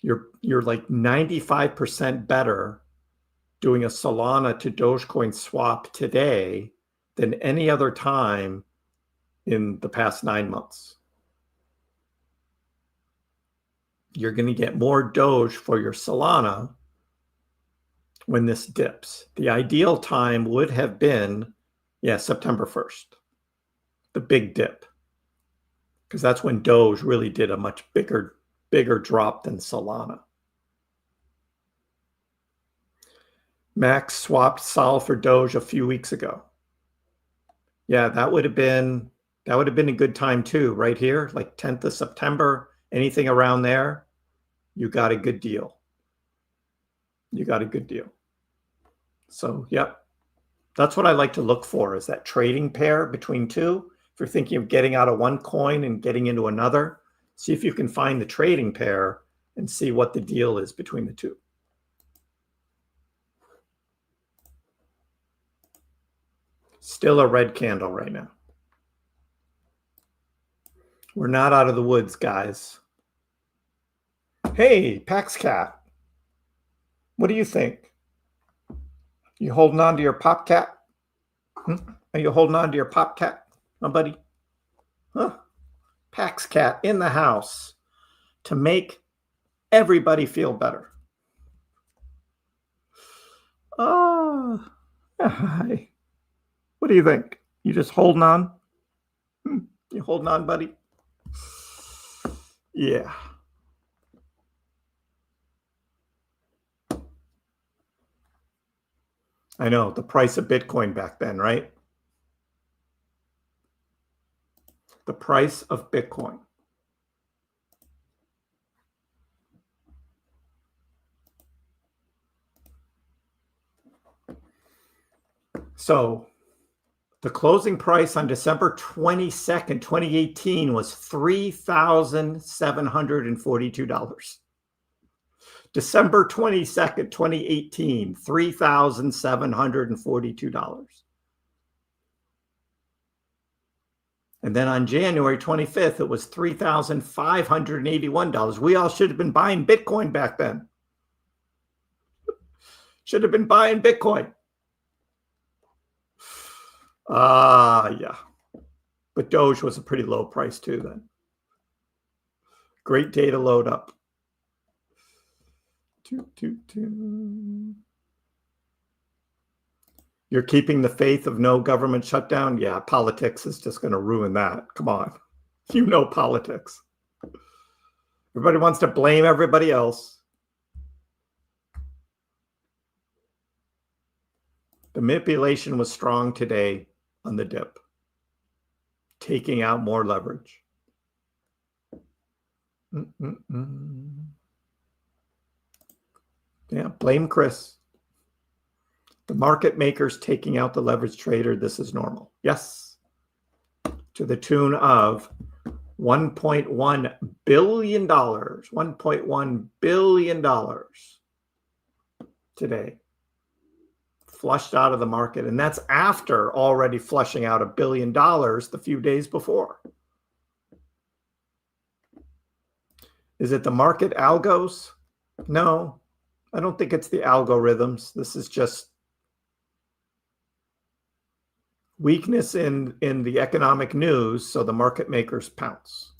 Speaker 1: you're like 95% better doing a Solana to Dogecoin swap today than any other time in the past 9 months. You're going to get more Doge for your Solana when this dips. The ideal time would have been, September 1st, the big dip, because that's when Doge really did a much bigger drop than Solana. Max swapped Sol for Doge a few weeks ago. Yeah, that would have been a good time too, right here, like 10th of September, anything around there, you got a good deal. You got a good deal. So, yep. That's what I like to look for, is that trading pair between two. If you're thinking of getting out of one coin and getting into another, see if you can find the trading pair and see what the deal is between the two. Still a red candle right now. We're not out of the woods, guys. Hey, PaxCat. What do you think? You holding on to your pop cat? Are you holding on to your pop cat, my buddy? Huh? PaxCat in the house to make everybody feel better. Oh, hi. What do you think? You just holding on? You holding on, buddy? Yeah. I know, the price of Bitcoin back then, right? The price of Bitcoin. So the closing price on December 22nd, 2018 was $3,742. December 22nd, 2018, $3,742. And then on January 25th, it was $3,581. We all should have been buying Bitcoin back then. Should have been buying Bitcoin. Yeah. But Doge was a pretty low price too then. Great day to load up. You're keeping the faith of no government shutdown? Yeah, politics is just going to ruin that. Come on. You know politics. Everybody wants to blame everybody else. The manipulation was strong today on the dip, taking out more leverage. Yeah, blame Kriss. The market makers taking out the leverage trader. This is normal. Yes. To the tune of $1.1 billion. $1.1 billion today. Flushed out of the market. And that's after already flushing out $1 billion the few days before. Is it the market algos? No, I don't think it's the algorithms. This is just weakness in the economic news, so the market makers pounce.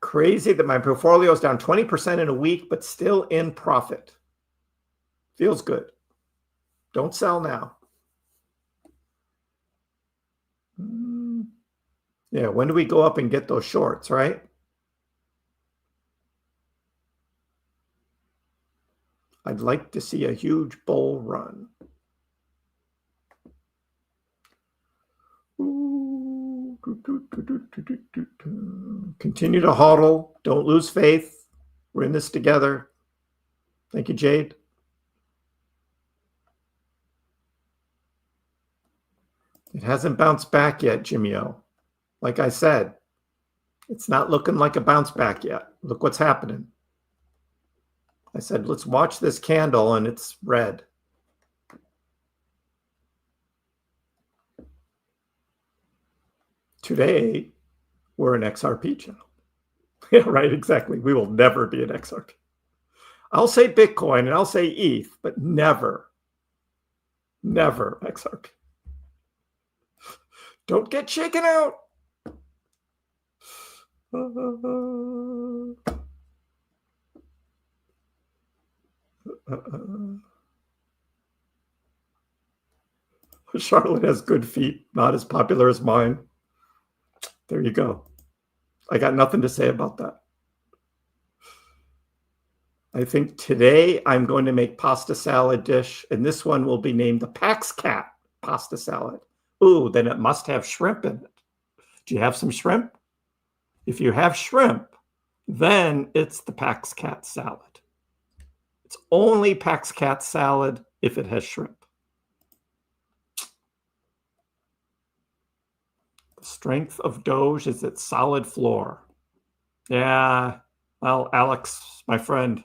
Speaker 1: Crazy that my portfolio is down 20% in a week, but still in profit. Feels good. Don't sell now. Yeah, when do we go up and get those shorts, right? I'd like to see a huge bull run. Continue to hodl. Don't lose faith. We're in this together. Thank you, Jade. It hasn't bounced back yet, Jimmy O. Like I said, it's not looking like a bounce back yet. Look what's happening. I said, let's watch this candle, and it's red. Today, we're an XRP channel. Yeah, right, exactly. We will never be an XRP. I'll say Bitcoin and I'll say ETH, but never XRP. Don't get shaken out. Charlotte has good feet, not as popular as mine. There you go. I got nothing to say about that. I think today I'm going to make pasta salad dish, and this one will be named the Pax Cat pasta salad. Ooh, then it must have shrimp in it. Do you have some shrimp? If you have shrimp, then it's the Pax Cat salad. It's only Pax Cat salad if it has shrimp. The strength of Doge is its solid floor. Yeah, well, Alex, my friend,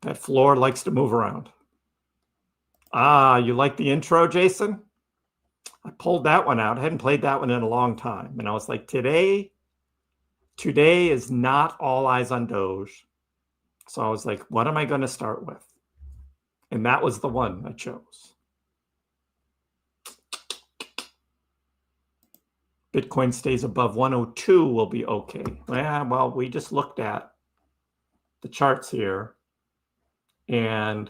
Speaker 1: that floor likes to move around. Ah, you like the intro, Jason? I pulled that one out. I hadn't played that one in a long time. And I was like, today is not all eyes on Doge. So I was like, what am I going to start with? And that was the one I chose. Bitcoin stays above 102 will be okay. Yeah, well, we just looked at the charts here. And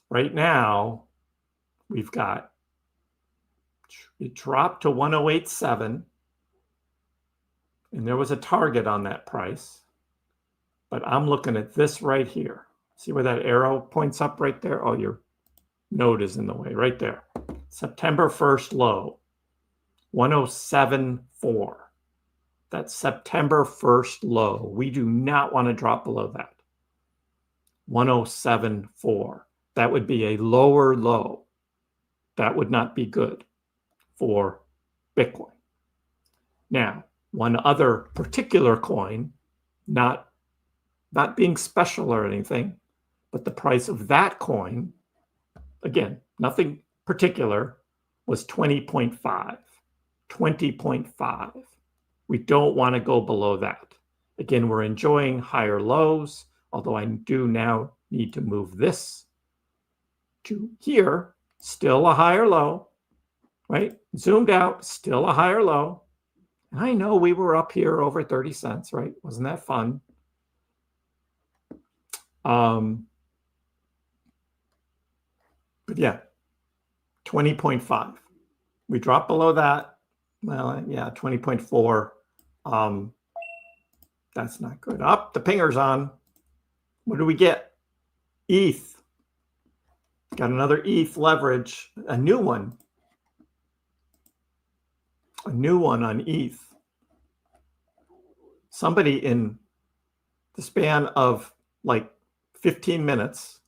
Speaker 1: right now, we've got, it dropped to 108.7. And there was a target on that price. But I'm looking at this right here. See where that arrow points up right there? Oh, your node is in the way right there. September 1st low, 107.4. That's September 1st low. We do not want to drop below that. 107.4. That would be a lower low. That would not be good for Bitcoin. Now, one other particular coin, not being special or anything, but the price of that coin, again, nothing particular, was 20.5. 20.5. We don't want to go below that. Again, we're enjoying higher lows, although I do now need to move this to here, still a higher low, right? Zoomed out, still a higher low. And I know we were up here over 30 cents, right? Wasn't that fun? But yeah, 20.5. We dropped below that. Well, yeah, 20.4. That's not good. Up, the pinger's on. What do we get? ETH. Got another ETH leverage, a new one. A new one on ETH. Somebody in the span of like 15 minutes,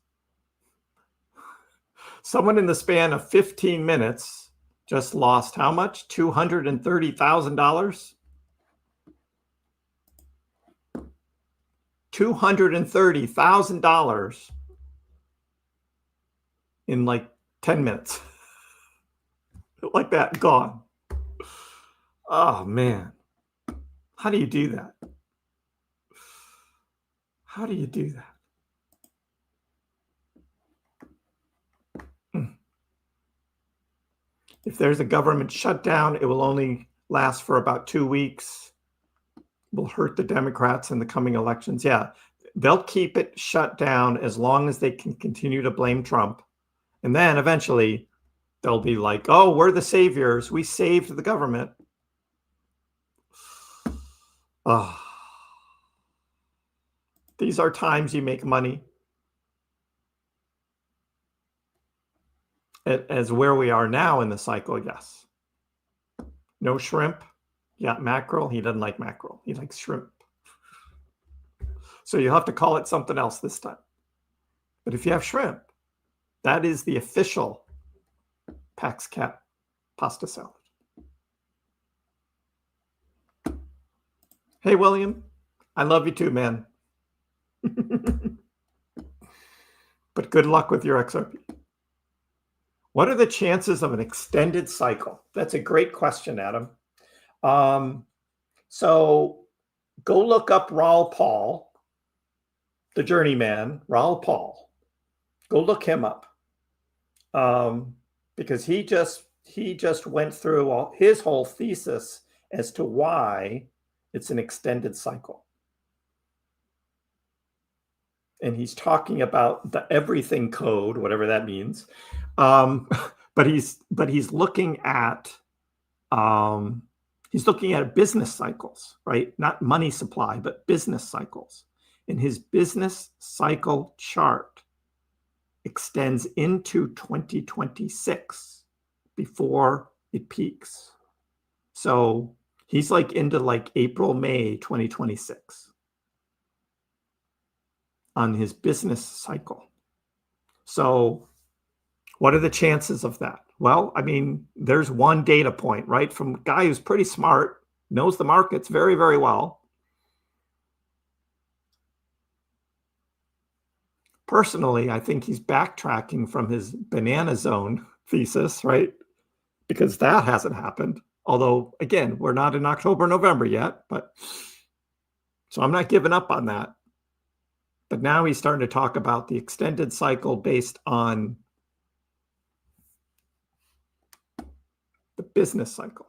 Speaker 1: someone in the span of 15 minutes just lost how much? $230,000? $230,000 in like 10 minutes. Like that, gone. Oh, man. How do you do that? How do you do that? If there's a government shutdown, it will only last for about 2 weeks. Will hurt the Democrats in the coming elections. Yeah, they'll keep it shut down as long as they can continue to blame Trump. And then eventually they'll be like, oh, we're the saviors. We saved the government. Oh. These are times you make money. As where we are now in the cycle, yes. No shrimp. Yeah, mackerel. He doesn't like mackerel. He likes shrimp. So you'll have to call it something else this time. But if you have shrimp, that is the official Pax Cat pasta salad. Hey, William. I love you too, man. But good luck with your XRP. What are the chances of an extended cycle? That's a great question, Adam. So go look up Raoul Pal, the journeyman, Raoul Pal. Go look him up, because he just went through his whole thesis as to why it's an extended cycle. And he's talking about the everything code, whatever that means. But he's looking at business cycles, right? Not money supply, but business cycles. And his business cycle chart extends into 2026 before it peaks. So he's like into like April, May 2026 on his business cycle. So what are the chances of that? Well, I mean, there's one data point, right? From a guy who's pretty smart, knows the markets very, very well. Personally, I think he's backtracking from his banana zone thesis, right? Because that hasn't happened. Although, again, we're not in October, November yet, but so I'm not giving up on that. But now he's starting to talk about the extended cycle based on the business cycle.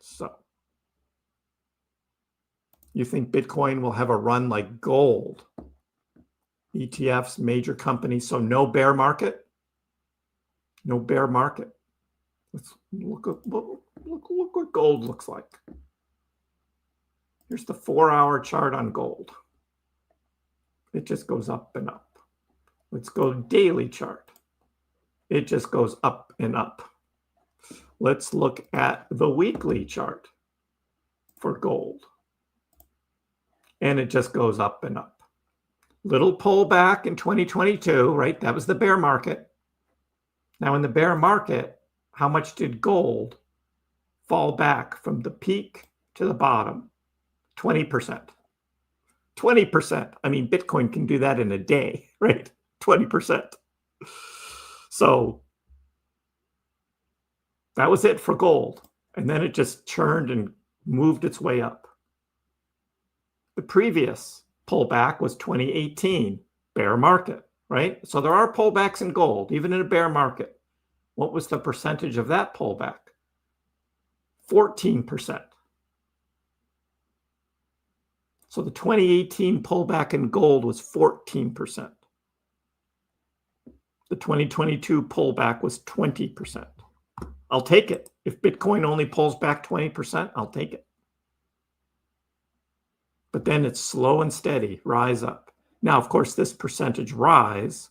Speaker 1: So you think Bitcoin will have a run like gold? ETFs, major companies, so no bear market? No bear market. Let's look what gold looks like. Here's the 4-hour chart on gold. It just goes up and up. Let's go daily chart. It just goes up and up. Let's look at the weekly chart for gold. And it just goes up and up. Little pullback in 2022, right? That was the bear market. Now in the bear market, how much did gold fall back from the peak to the bottom? 20%. 20%. I mean, Bitcoin can do that in a day, right? 20%. So that was it for gold. And then it just churned and moved its way up. The previous pullback was 2018, bear market, right? So there are pullbacks in gold, even in a bear market. What was the percentage of that pullback? 14%. So the 2018 pullback in gold was 14%. The 2022 pullback was 20%. I'll take it. If Bitcoin only pulls back 20%, I'll take it. But then it's slow and steady, rise up. Now, of course, this percentage rise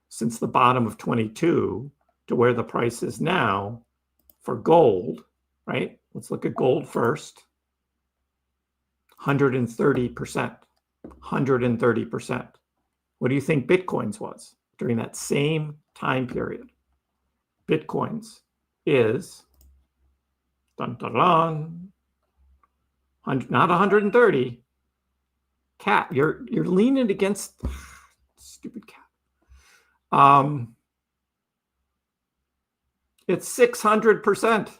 Speaker 1: since the bottom of 22 to where the price is now for gold, right? Let's look at gold first. 130%. 130%. What do you think Bitcoin's was during that same time period? Bitcoin's is, dun, dun, dun, not 130. Cat, you're leaning against stupid cat. It's 600%.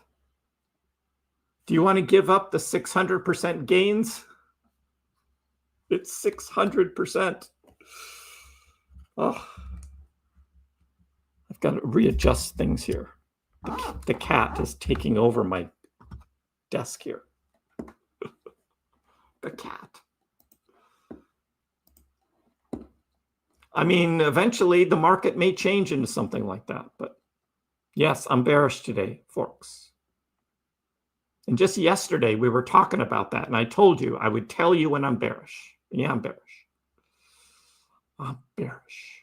Speaker 1: Do you want to give up the 600% gains? It's 600%. Oh, I've got to readjust things here. The cat is taking over my desk here. The cat. I mean, eventually the market may change into something like that. But yes, I'm bearish today, folks. And just yesterday, we were talking about that. And I told you, I would tell you when I'm bearish. Yeah, I'm bearish. I'm bearish.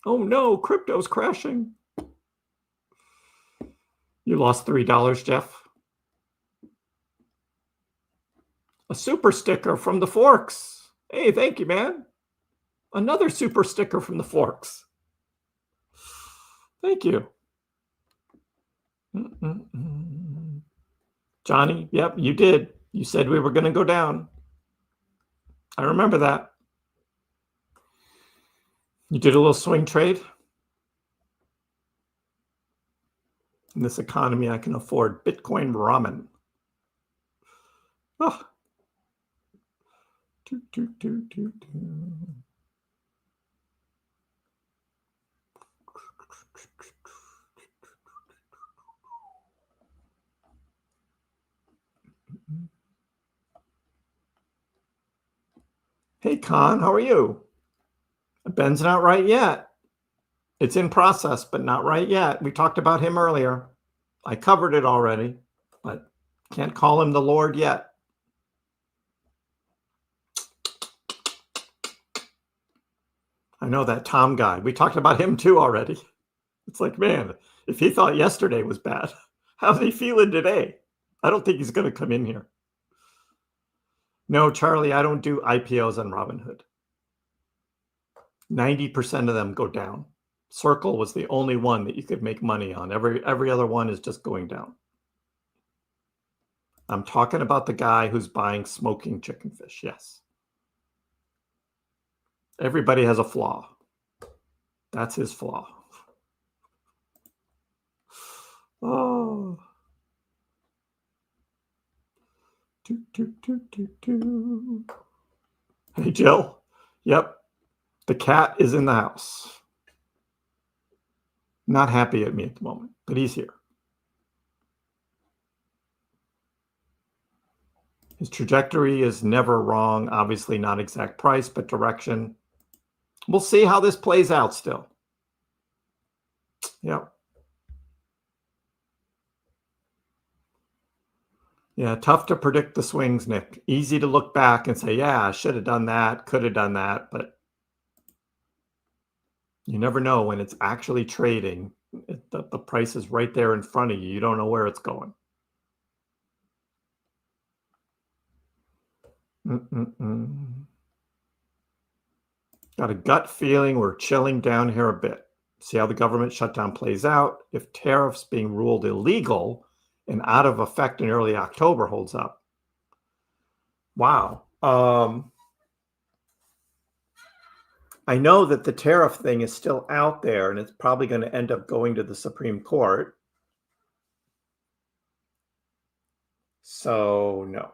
Speaker 1: Oh no, crypto's crashing. You lost $3, Jeff. A super sticker from the Forks. Hey, thank you, man. Another super sticker from the Forks. Thank you. Johnny, yep, you did. You said we were going to go down. I remember that. You did a little swing trade. In this economy, I can afford Bitcoin ramen. Oh. Hey, Con, how are you? Ben's not right yet. It's in process, but not right yet. We talked about him earlier. I covered it already, but can't call him the Lord yet. I know that Tom guy. We talked about him too already. It's like, man, if he thought yesterday was bad, how's he feeling today? I don't think he's going to come in here. No, Charlie, I don't do IPOs on Robinhood. 90% of them go down. Circle was the only one that you could make money on. Every other one is just going down. I'm talking about the guy who's buying smoking chicken fish. Yes. Everybody has a flaw. That's his flaw. Oh. Hey, Jill. Yep. The cat is in the house. Not happy at me at the moment, but he's here. His trajectory is never wrong. Obviously not exact price, but direction. We'll see how this plays out still. Yep. Yeah, tough to predict the swings, Nick. Easy to look back and say, yeah, I should have done that, could have done that, but you never know when it's actually trading. The price is right there in front of you. You don't know where it's going. Got a gut feeling we're chilling down here a bit. See how the government shutdown plays out. If tariffs being ruled illegal and out of effect in early October holds up. Wow. I know that the tariff thing is still out there and it's probably going to end up going to the Supreme Court. So, no.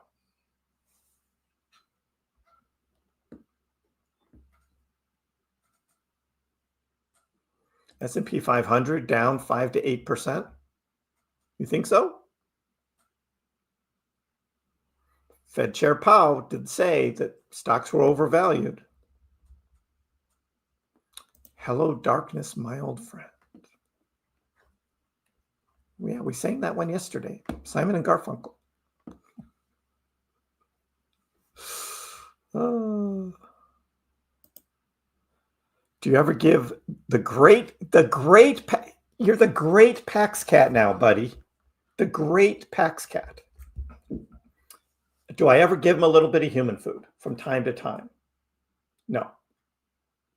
Speaker 1: S&P 500 down 5 to 8%. You think so? Fed Chair Powell did say that stocks were overvalued. Hello, darkness, my old friend. Yeah, we sang that one yesterday. Simon and Garfunkel. Oh. Do you ever give you're the great Pax cat now, buddy. The great Pax cat. Do I ever give him a little bit of human food from time to time? No.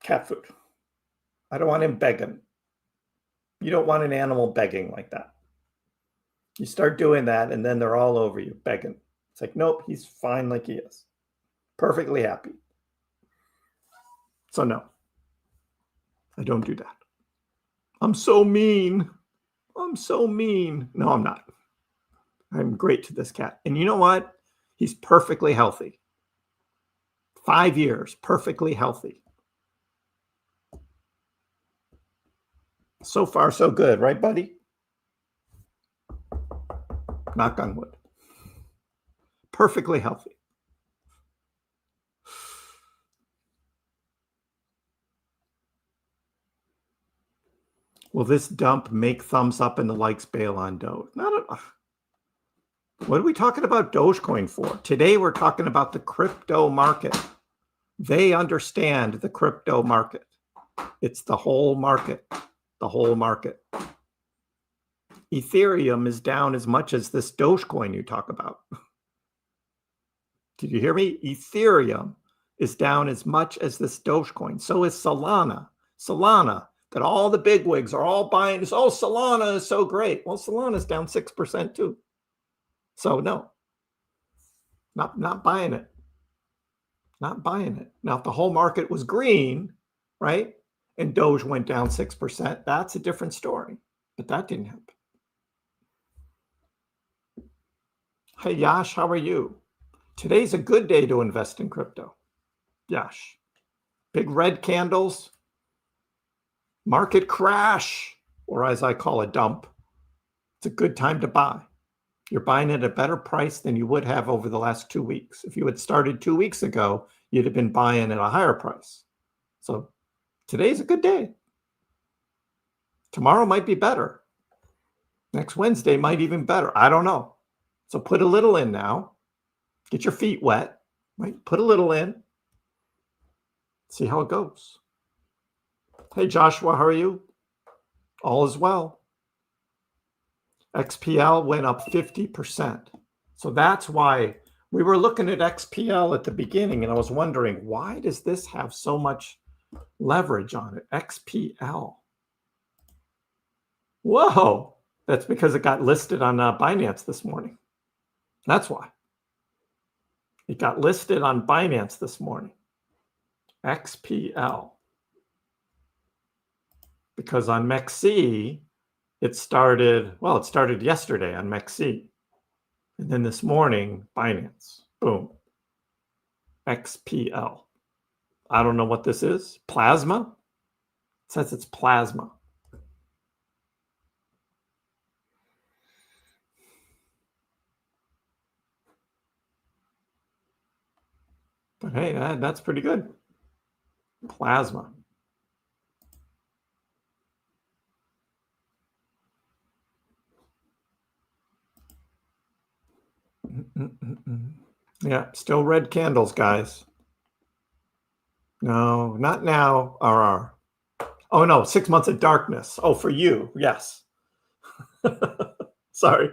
Speaker 1: Cat food. I don't want him begging. You don't want an animal begging like that. You start doing that and then they're all over you begging. It's like, nope, he's fine like he is. Perfectly happy. So no, I don't do that. I'm so mean. I'm so mean. No, I'm not. I'm great to this cat. And you know what? He's perfectly healthy. 5 years, perfectly healthy. So far, so good, right, buddy? Knock on wood. Perfectly healthy. Will this dump make thumbs up and the likes bail on Doge? What are we talking about Dogecoin for? Today, we're talking about the crypto market. They understand the crypto market. It's the whole market, the whole market. Ethereum is down as much as this Dogecoin you talk about. Did you hear me? Ethereum is down as much as this Dogecoin. So is Solana. Solana, that all the bigwigs are all buying. Oh, Solana is so great. Well, Solana's down 6% too. So no, not buying it. Not buying it. Now, if the whole market was green, right, and Doge went down 6%, that's a different story. But that didn't happen. Hey, Yash, how are you? Today's a good day to invest in crypto. Yash. Big red candles. Market crash, or as I call a dump. It's a good time to buy. You're buying at a better price than you would have over the last 2 weeks. If you had started 2 weeks ago, you'd have been buying at a higher price. So today's a good day. Tomorrow might be better. Next Wednesday might even better. I don't know. So put a little in now. Get your feet wet. Right? Put a little in. See how it goes. Hey, Joshua, how are you? All is well. XPL went up 50%. So that's why we were looking at XPL at the beginning, and I was wondering, why does this have so much leverage on it? XPL. Whoa. That's because it got listed on Binance this morning. That's why. It got listed on Binance this morning. XPL. Because on MEXC, it started yesterday on MEXC. And then this morning, Binance. Boom. XPL. I don't know what this is. Plasma? It says it's plasma. But hey, that's pretty good. Plasma. Yeah, still red candles, guys. No, not now, RR. Oh no, 6 months of darkness. Oh, for you, yes. Sorry,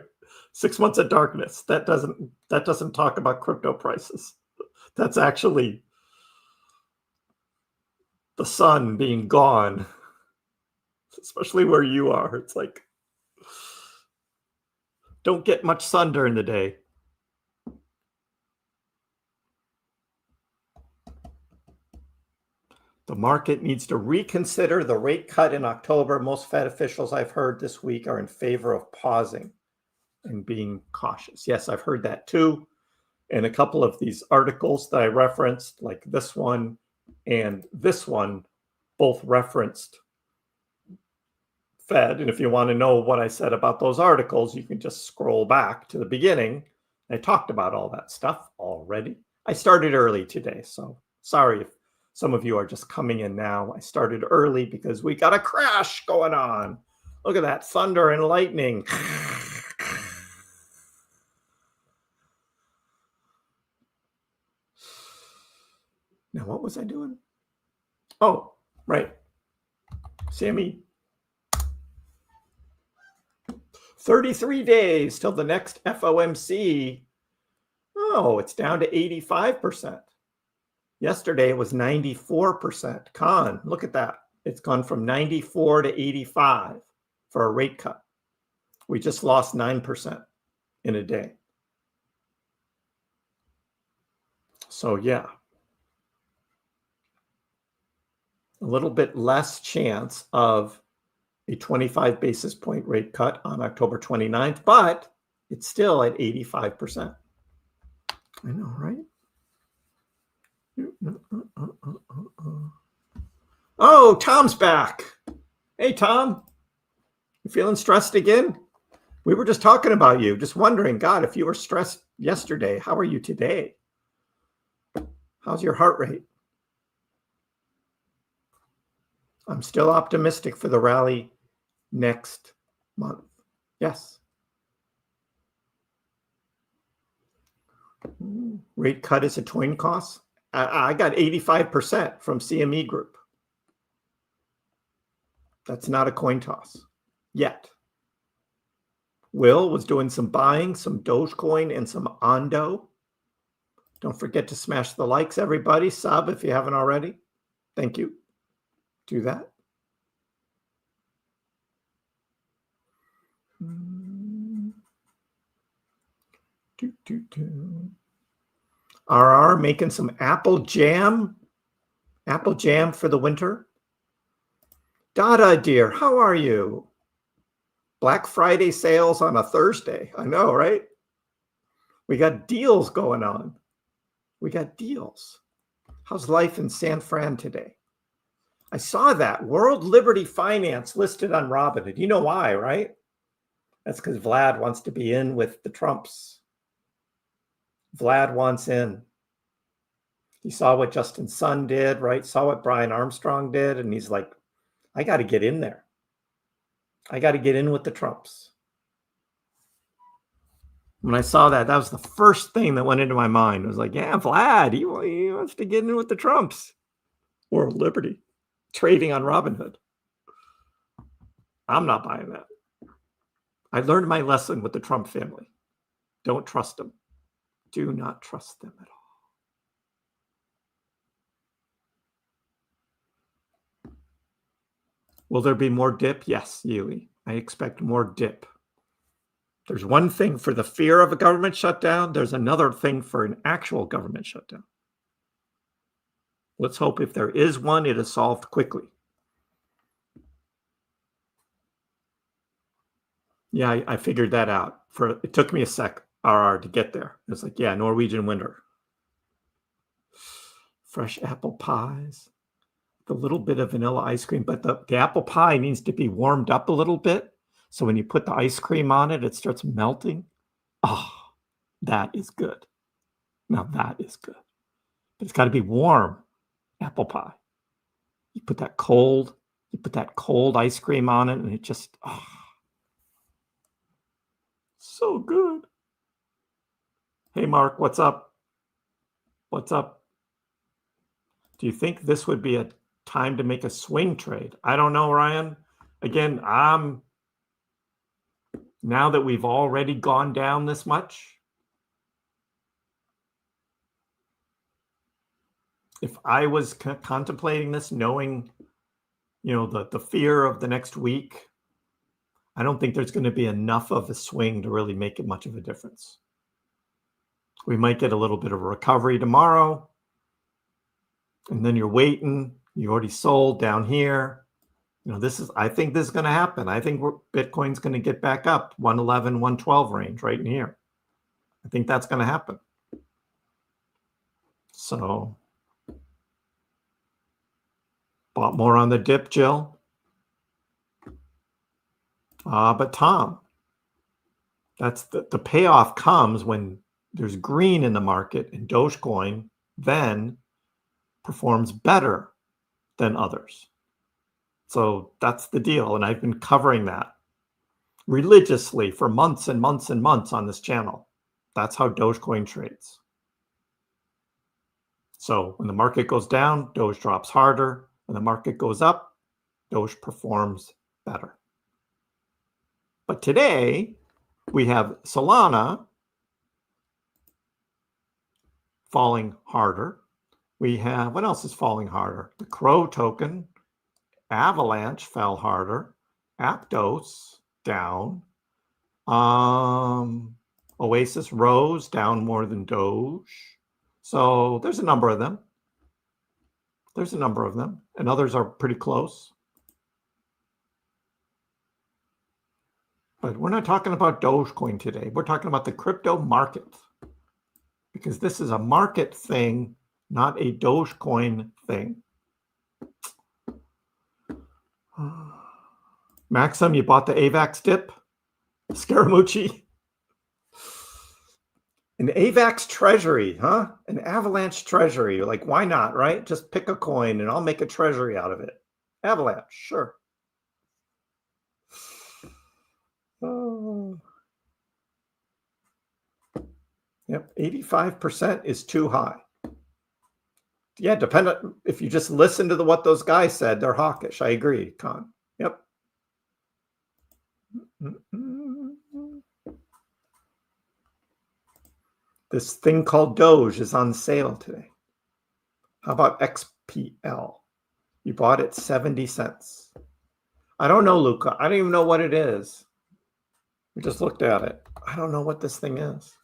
Speaker 1: 6 months of darkness. That doesn't talk about crypto prices. That's actually the sun being gone, especially where you are. It's like, don't get much sun during the day. The market needs to reconsider the rate cut in October. Most Fed officials I've heard this week are in favor of pausing and being cautious. Yes, I've heard that too. And a couple of these articles that I referenced, like this one and this one, both referenced Fed. And if you want to know what I said about those articles, you can just scroll back to the beginning. I talked about all that stuff already. I started early today, so sorry if some of you are just coming in now. I started early because we got a crash going on. Look at that thunder and lightning. Now, what was I doing? Oh, right. Sammy. 33 days till the next FOMC. Oh, it's down to 85%. Yesterday it was 94%. Con, look at that. It's gone from 94 to 85 for a rate cut. We just lost 9% in a day. So yeah, a little bit less chance of a 25 basis point rate cut on October 29th, but it's still at 85%. I know, right? Oh, Tom's back. Hey, Tom. You feeling stressed again? We were just talking about you, just wondering, God, if you were stressed yesterday, how are you today? How's your heart rate? I'm still optimistic for the rally next month. Yes. Rate cut is a coin cost. I got 85% from CME Group. That's not a coin toss yet. Will was doing some buying, some Dogecoin and some Ondo. Don't forget to smash the likes, everybody. Sub if you haven't already. Thank you. Do that. RR making some apple jam for the winter. Dada dear, how are you? Black Friday sales on a Thursday. I know, right? We got deals going on. We got deals. How's life in San Fran today? I saw that World Liberty Finance listed on Robinhood. You know why, right? That's because Vlad wants to be in with the Trumps. Vlad wants in. He saw what Justin Sun did, right? Saw what Brian Armstrong did. And he's like, I got to get in there. I got to get in with the Trumps. When I saw that, that was the first thing that went into my mind. It was like, yeah, Vlad, he wants to get in with the Trumps. World Liberty trading on Robinhood. I'm not buying that. I learned my lesson with the Trump family. Don't trust them. Do not trust them at all. Will there be more dip? Yes, Yuli. I expect more dip. There's one thing for the fear of a government shutdown. There's another thing for an actual government shutdown. Let's hope if there is one, it is solved quickly. Yeah, I figured that out. It took me a sec, RR, to get there. It's like, yeah, Norwegian winter. Fresh apple pies. A little bit of vanilla ice cream, but the apple pie needs to be warmed up a little bit. So when you put the ice cream on it, it starts melting. Oh, that is good. Now that is good. But it's got to be warm apple pie. You put that cold ice cream on it, and it just, oh, so good. Hey, Mark, what's up? What's up? Do you think this would be a time to make a swing trade? I don't know, Ryan. Again, now that we've already gone down this much, if I was contemplating this, knowing, the fear of the next week, I don't think there's going to be enough of a swing to really make it much of a difference. We might get a little bit of a recovery tomorrow, and then you're waiting. You already sold down here. I think this is going to happen. I think Bitcoin's going to get back up 111, 112 range right in here. I think that's going to happen. So, bought more on the dip, Jill. But Tom, that's the payoff comes when there's green in the market, and Dogecoin then performs better than others. So that's the deal. And I've been covering that religiously for months and months and months on this channel. That's how Dogecoin trades. So when the market goes down, Doge drops harder. When the market goes up, Doge performs better. But today, we have Solana falling harder. We have, what else is falling harder? The Crow token, Avalanche fell harder. Aptos down. Oasis rose, down more than Doge. So there's a number of them. And others are pretty close. But we're not talking about Dogecoin today. We're talking about the crypto market, because this is a market thing, not a Dogecoin thing. Maxim, you bought the AVAX dip? Scaramucci? An AVAX treasury, huh? An Avalanche treasury. Like, why not, right? Just pick a coin and I'll make a treasury out of it. Avalanche, sure. Oh. Yep, 85% is too high. Yeah, dependent. If you just listen to what those guys said, they're hawkish. I agree, Con. Yep. This thing called Doge is on sale today. How about XPL? You bought it 70 cents. I don't know, Luca. I don't even know what it is. We just looked at it. I don't know what this thing is.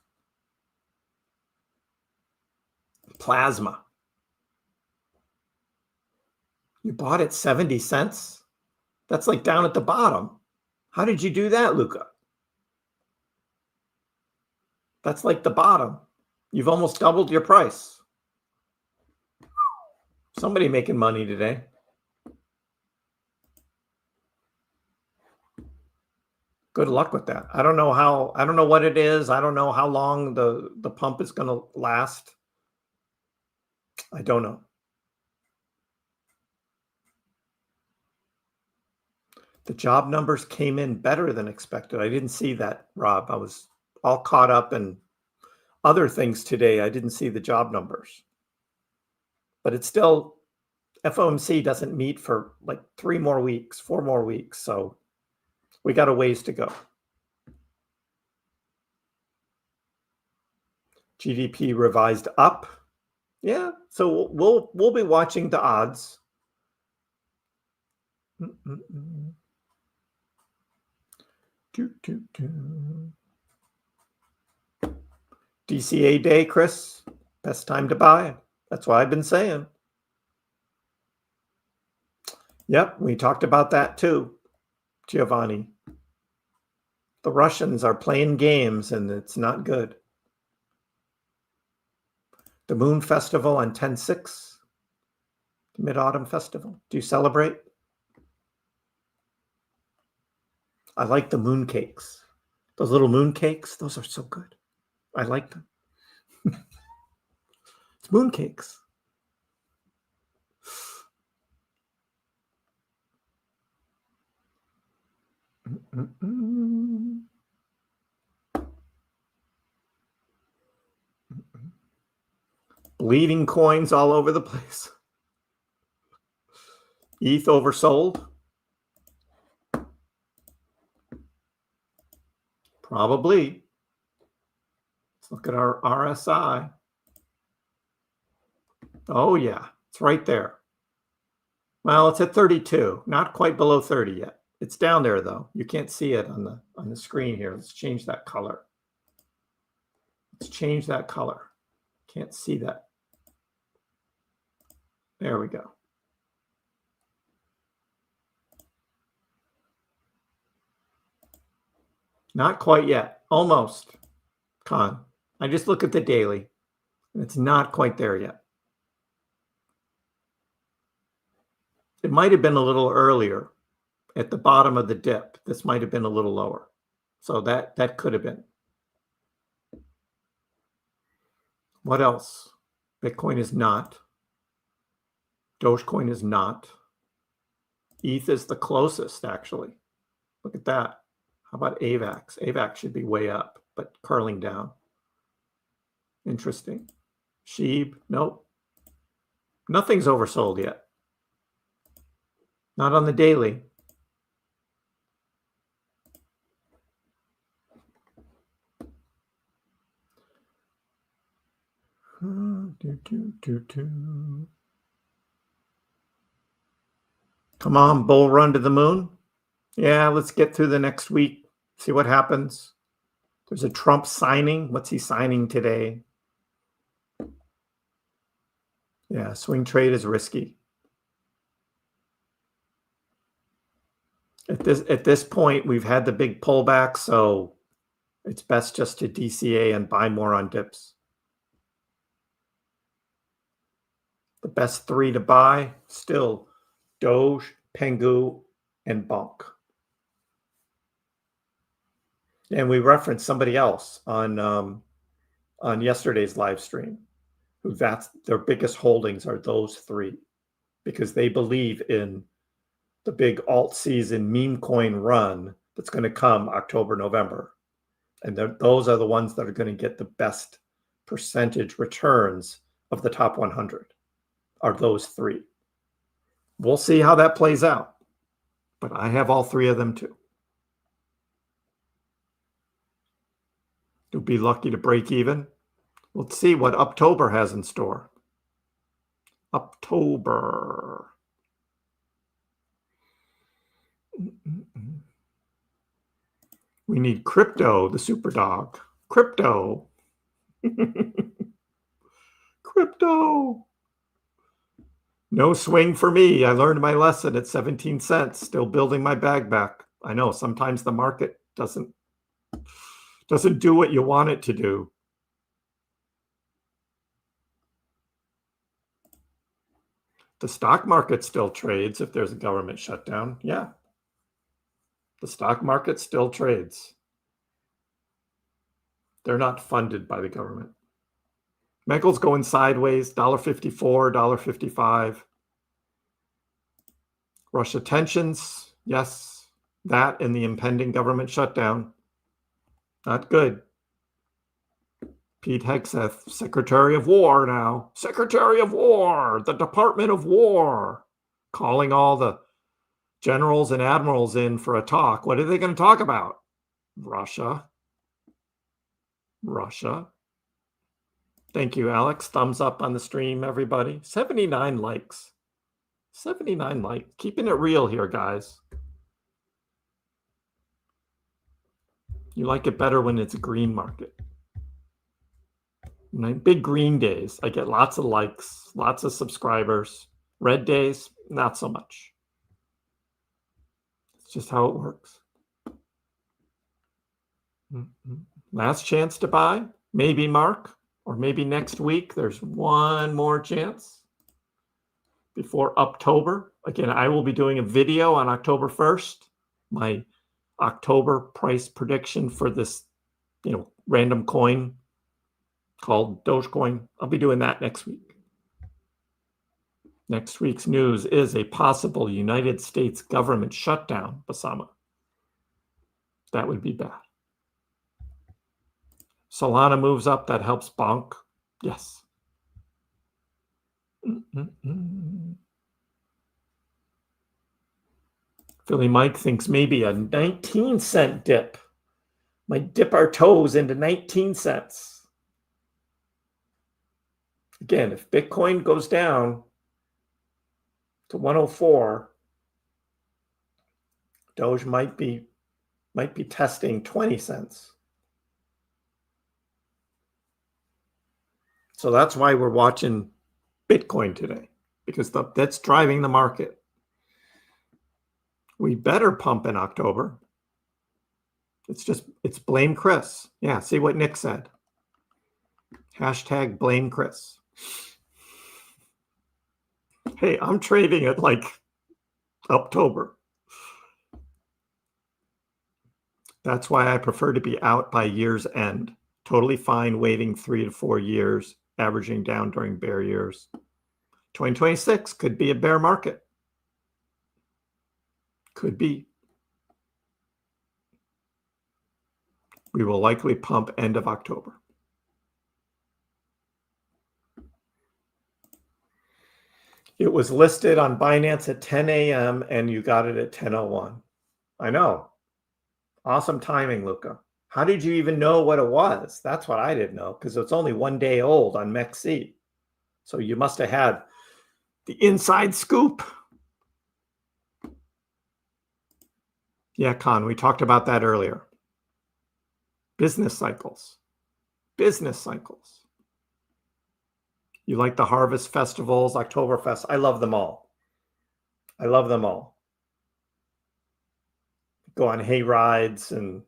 Speaker 1: Plasma. You bought it 70 cents? That's like down at the bottom. How did you do that, Luca? That's like the bottom. You've almost doubled your price. Somebody making money today. Good luck with that. I don't know what it is. I don't know how long the pump is going to last. I don't know. The job numbers came in better than expected. I didn't see that, Rob. I was all caught up in other things today. I didn't see the job numbers. But it's still, FOMC doesn't meet for like 4 more weeks. So we got a ways to go. GDP revised up. Yeah, so we'll be watching the odds. DCA day, Chris. Best time to buy. That's what I've been saying. Yep, we talked about that too, Giovanni. The Russians are playing games and it's not good. The Moon Festival on 10/6, the Mid-Autumn Festival. Do you celebrate? I like the moon cakes. Those little moon cakes, those are so good. I like them. It's moon cakes. Bleeding coins all over the place. ETH oversold. Probably. Let's look at our RSI. Oh yeah, it's right there. Well, it's at 32, not quite below 30 yet. It's down there though. You can't see it on the screen here. Let's change that color. Let's change that color. Can't see that. There we go. Not quite yet. Almost. Con. I just look at the daily. It's not quite there yet. It might have been a little earlier at the bottom of the dip. This might have been a little lower. So that could have been. What else? Bitcoin is not. Dogecoin is not. ETH is the closest, actually. Look at that. How about AVAX? AVAX should be way up, but curling down. Interesting. SHIB, nope. Nothing's oversold yet. Not on the daily. Come on, bull run to the moon. Yeah, let's get through the next week. See what happens. There's a Trump signing. What's he signing today? Yeah, swing trade is risky. At this point, we've had the big pullback, so it's best just to DCA and buy more on dips. The best three to buy, still Doge, Pangu, and Bonk. And we referenced somebody else on yesterday's live stream, who that's their biggest holdings are those three, because they believe in the big alt season meme coin run that's going to come October, November. And those are the ones that are going to get the best percentage returns of the top 100, are those three. We'll see how that plays out. But I have all three of them too. You'll be lucky to break even. Let's see what October has in store. October. We need crypto, the super dog. Crypto. Crypto. No swing for me. I learned my lesson at 17 cents. Still building my bag back. I know sometimes the market doesn't do what you want it to do. The stock market still trades if there's a government shutdown. Yeah. The stock market still trades. They're not funded by the government. Megal's going sideways, $1.54, $1.55. Russia tensions, yes. That and the impending government shutdown. Not good. Pete Hegseth, Secretary of War now. Secretary of War, the Department of War, calling all the generals and admirals in for a talk. What are they going to talk about? Russia. Russia. Thank you, Alex. Thumbs up on the stream, everybody. 79 likes. 79 likes. Keeping it real here, guys. You like it better when it's a green market. Big green days, I get lots of likes, lots of subscribers. Red days, not so much. It's just how it works. Last chance to buy, maybe Mark, or maybe next week. There's one more chance before October. Again, I will be doing a video on October 1st, my October price prediction for this, random coin called Dogecoin. I'll be doing that next week. Next week's news is a possible United States government shutdown, Basama. That would be bad. Solana moves up. That helps Bonk. Yes. Philly Mike thinks maybe a 19-cent dip might dip our toes into 19 cents. Again, if Bitcoin goes down to 104, Doge might be testing 20 cents. So that's why we're watching Bitcoin today, because that's driving the market. We better pump in October. It's blame Kriss. Yeah, see what Nick said. Hashtag blame Kriss. Hey, I'm trading at like October. That's why I prefer to be out by year's end. Totally fine waiting 3 to 4 years, averaging down during bear years. 2026 could be a bear market. Could be. We will likely pump end of October. It was listed on Binance at 10 a.m. and you got it at 10:01. I know. Awesome timing, Luca. How did you even know what it was? That's what I didn't know, because it's only 1 day old on MEXC. So you must have had the inside scoop. Yeah, Con, we talked about that earlier. Business cycles. Business cycles. You like the harvest festivals, Oktoberfest. I love them all. I love them all. Go on hay rides, and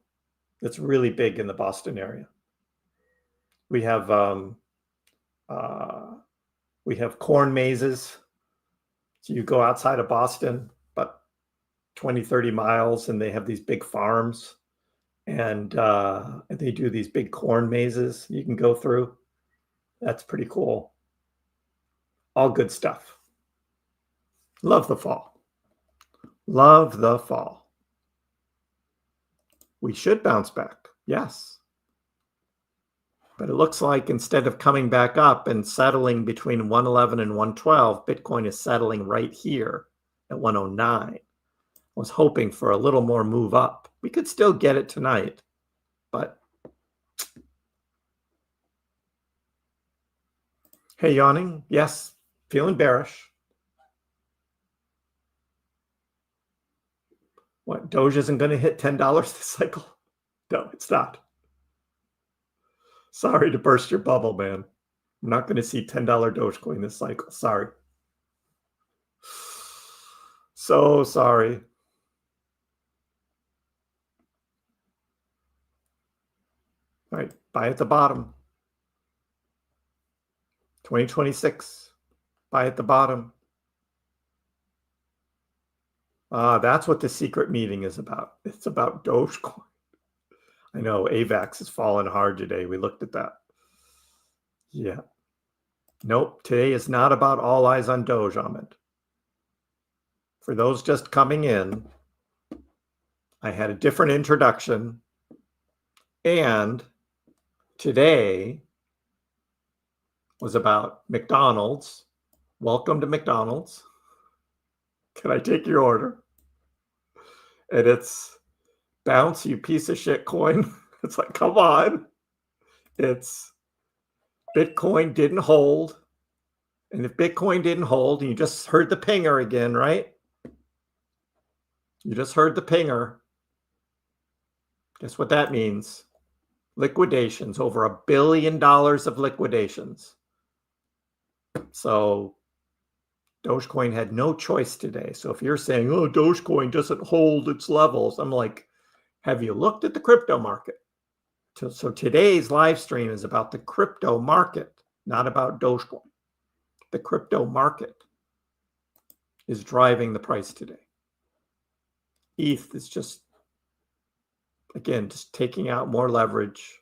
Speaker 1: it's really big in the Boston area. We have corn mazes. So you go outside of Boston, about 20, 30 miles, and they have these big farms, and they do these big corn mazes you can go through. That's pretty cool. All good stuff. Love the fall. Love the fall. We should bounce back. Yes. But it looks like instead of coming back up and settling between 111 and 112, Bitcoin is settling right here at 109. I was hoping for a little more move up. We could still get it tonight, but hey, yawning. Yes, feeling bearish. What, Doge isn't going to hit $10 this cycle? No, it's not. Sorry to burst your bubble, man. I'm not going to see $10 Dogecoin this cycle. Sorry. So sorry. All right, buy at the bottom. 2026, buy at the bottom. That's what the secret meeting is about. It's about Dogecoin. I know AVAX has fallen hard today. We looked at that. Yeah. Nope. Today is not about all eyes on Doge, Ahmed. For those just coming in, I had a different introduction. And today was about McDonald's. Welcome to McDonald's. Can I take your order? And it's bounce, you piece of shit coin. It's like, come on. It's Bitcoin didn't hold. And if Bitcoin didn't hold, and you just heard the pinger again, right? You just heard the pinger. Guess what that means? Liquidations, over $1 billion of liquidations. So Dogecoin had no choice today. So if you're saying, oh, Dogecoin doesn't hold its levels, I'm like, have you looked at the crypto market? So today's live stream is about the crypto market, not about Dogecoin. The crypto market is driving the price today. ETH is just, again, just taking out more leverage,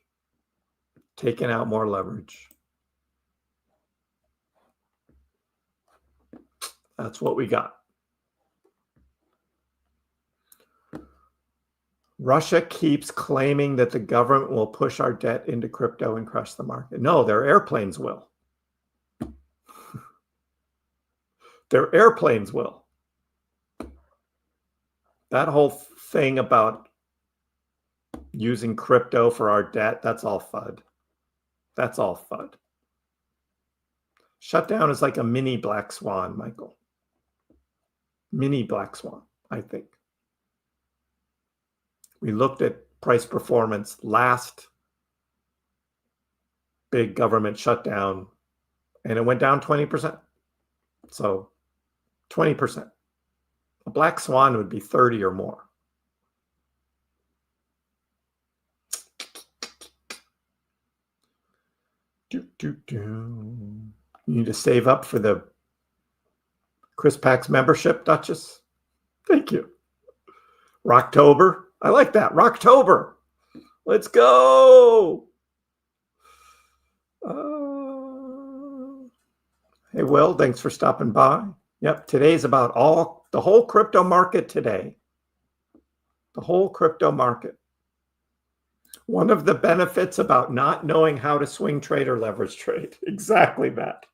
Speaker 1: taking out more leverage. That's what we got. Russia keeps claiming that the government will push our debt into crypto and crush the market. No, their airplanes will. Their airplanes will. That whole thing about using crypto for our debt, that's all FUD. That's all FUD. Shutdown is like a mini black swan, Michael. Mini black swan, I think. We looked at price performance last big government shutdown, and it went down 20%. So 20%. A black swan would be 30 or more. You need to save up for the KrissPax membership, Duchess. Thank you. Rocktober. I like that. Rocktober. Let's go. Hey, Will, thanks for stopping by. Yep, today's about the whole crypto market today. The whole crypto market. One of the benefits about not knowing how to swing trade or leverage trade. Exactly, Matt.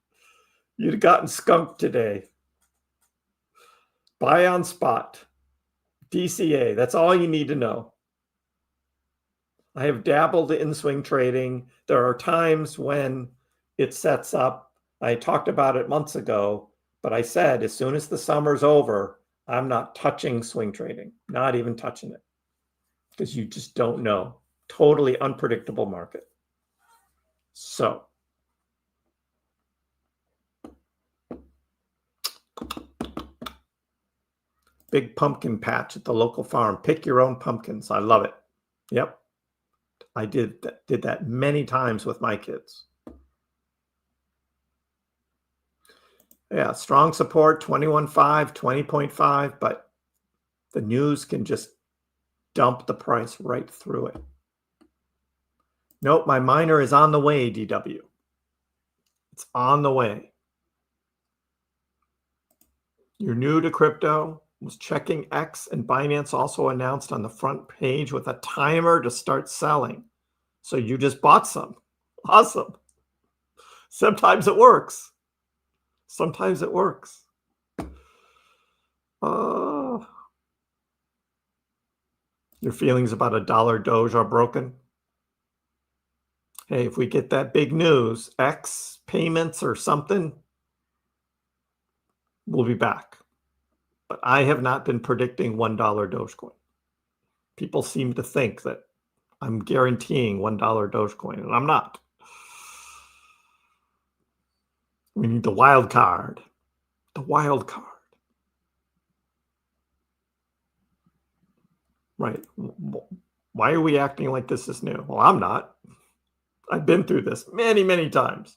Speaker 1: You'd have gotten skunked today. Buy on spot. DCA, that's all you need to know. I have dabbled in swing trading. There are times when it sets up. I talked about it months ago, but I said as soon as the summer's over, I'm not touching swing trading, not even touching it, because you just don't know. Totally unpredictable market. So big pumpkin patch at the local farm. Pick your own pumpkins. I love it. Yep. I did that many times with my kids. Yeah, strong support, 21.5, 20.5, but the news can just dump the price right through it. Nope, my miner is on the way, DW. It's on the way. You're new to crypto, was checking X, and Binance also announced on the front page with a timer to start selling. So you just bought some. Awesome. Sometimes it works. Sometimes it works. Your feelings about $1 Doge are broken. Hey, if we get that big news, X payments or something, we'll be back. But I have not been predicting $1 Dogecoin. People seem to think that I'm guaranteeing $1 Dogecoin, and I'm not. We need the wild card. The wild card. Right. Why are we acting like this is new? Well, I'm not. I've been through this many, many times.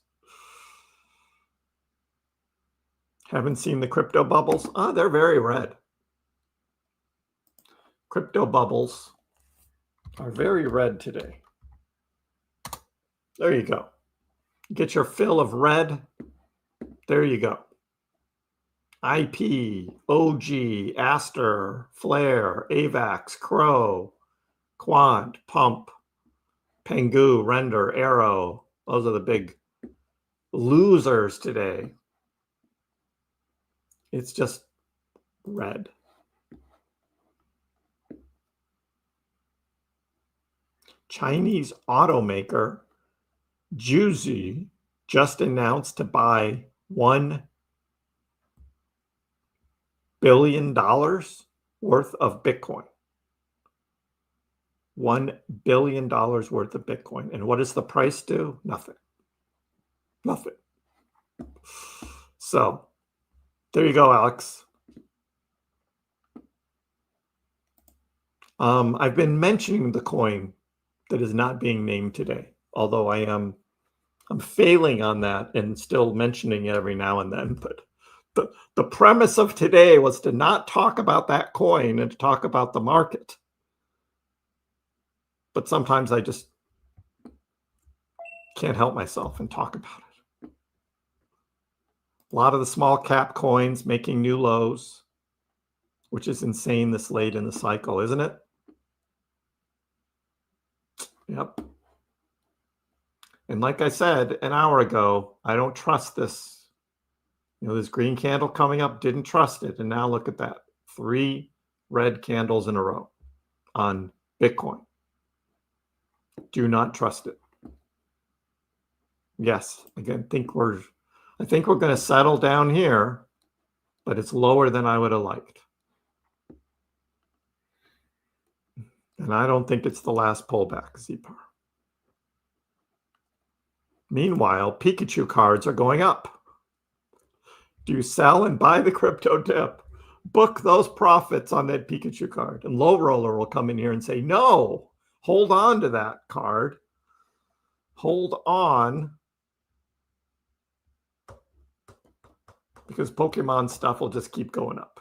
Speaker 1: Haven't seen the crypto bubbles? Oh, they're very red. Crypto bubbles are very red today. There you go. Get your fill of red. There you go. IP, OG, Aster, Flare, AVAX, Crow, Quant, Pump, Pangu, Render, Arrow. Those are the big losers today. It's just red. Chinese automaker Juzi just announced to buy $1 billion worth of Bitcoin. $1 billion worth of Bitcoin. And what does the price do? Nothing. Nothing. So there you go, Alex. I've been mentioning the coin that is not being named today, although I'm failing on that and still mentioning it every now and then. But the premise of today was to not talk about that coin and to talk about the market. But sometimes I just can't help myself and talk about it. A lot of the small cap coins making new lows, which is insane this late in the cycle, isn't it? Yep. And like I said an hour ago, I don't trust this You know, this green candle coming up, didn't trust it. And now look at that. 3 red candles in a row on Bitcoin. Do not trust it. Yes, again, I think we're going to settle down here, but it's lower than I would have liked. And I don't think it's the last pullback, ZPAR. Meanwhile, Pikachu cards are going up. Do you sell and buy the crypto dip? Book those profits on that Pikachu card. And Low Roller will come in here and say, no, hold on to that card. Hold on. Because Pokemon stuff will just keep going up.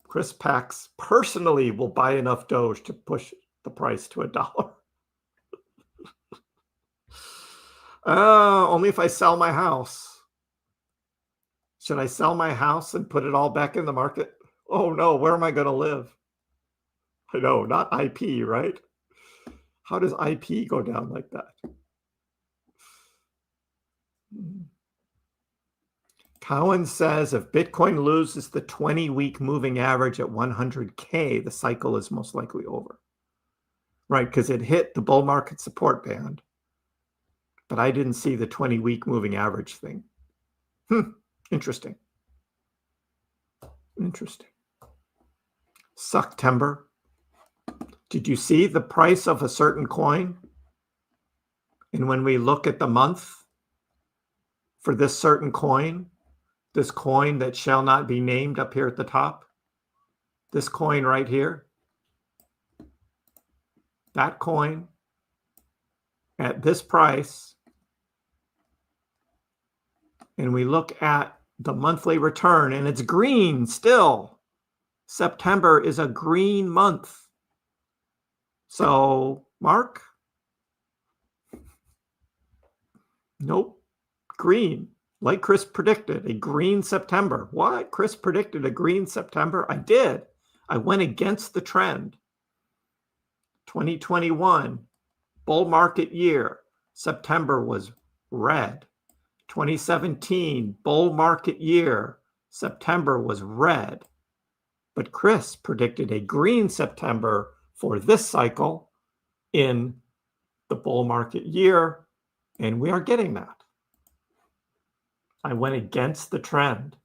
Speaker 1: KrissPax personally will buy enough Doge to push the price to $1. Only if I sell my house. Should I sell my house and put it all back in the market? Oh no, where am I going to live? I know, not IP, right? How does IP go down like that? Cowan says if Bitcoin loses the 20-week moving average at 100K, the cycle is most likely over. Right, because it hit the bull market support band. But I didn't see the 20-week moving average thing. Interesting. Interesting. September. Did you see the price of a certain coin? And when we look at the month for this certain coin, this coin that shall not be named up here at the top, this coin right here, that coin at this price, and we look at the monthly return, and it's green still. September is a green month. So, Mark? Nope. Green. Like Kriss predicted, a green September. What? Kriss predicted a green September? I did. I went against the trend. 2021, bull market year. September was red. 2017, bull market year. September was red. But Kriss predicted a green September for this cycle in the bull market year, and we are getting that. I went against the trend.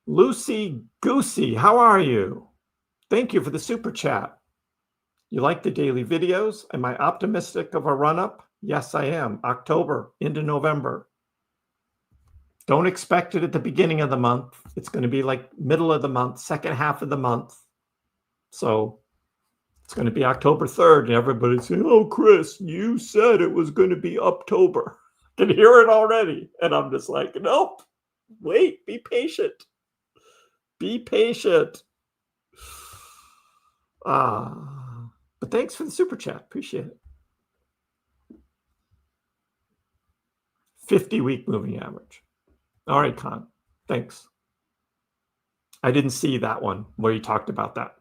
Speaker 1: Lucy Goosey, how are you? Thank you for the super chat. You like the daily videos? Am I optimistic of a run-up? Yes, I am. October into November. Don't expect it at the beginning of the month. It's going to be like middle of the month, second half of the month. So it's going to be October 3rd, and everybody's saying, oh, Kriss, you said it was going to be October. I can hear it already. And I'm just like, nope, wait, be patient. Be patient. But thanks for the super chat. Appreciate it. 50-week moving average. All right, Con. Thanks. I didn't see that one where you talked about that.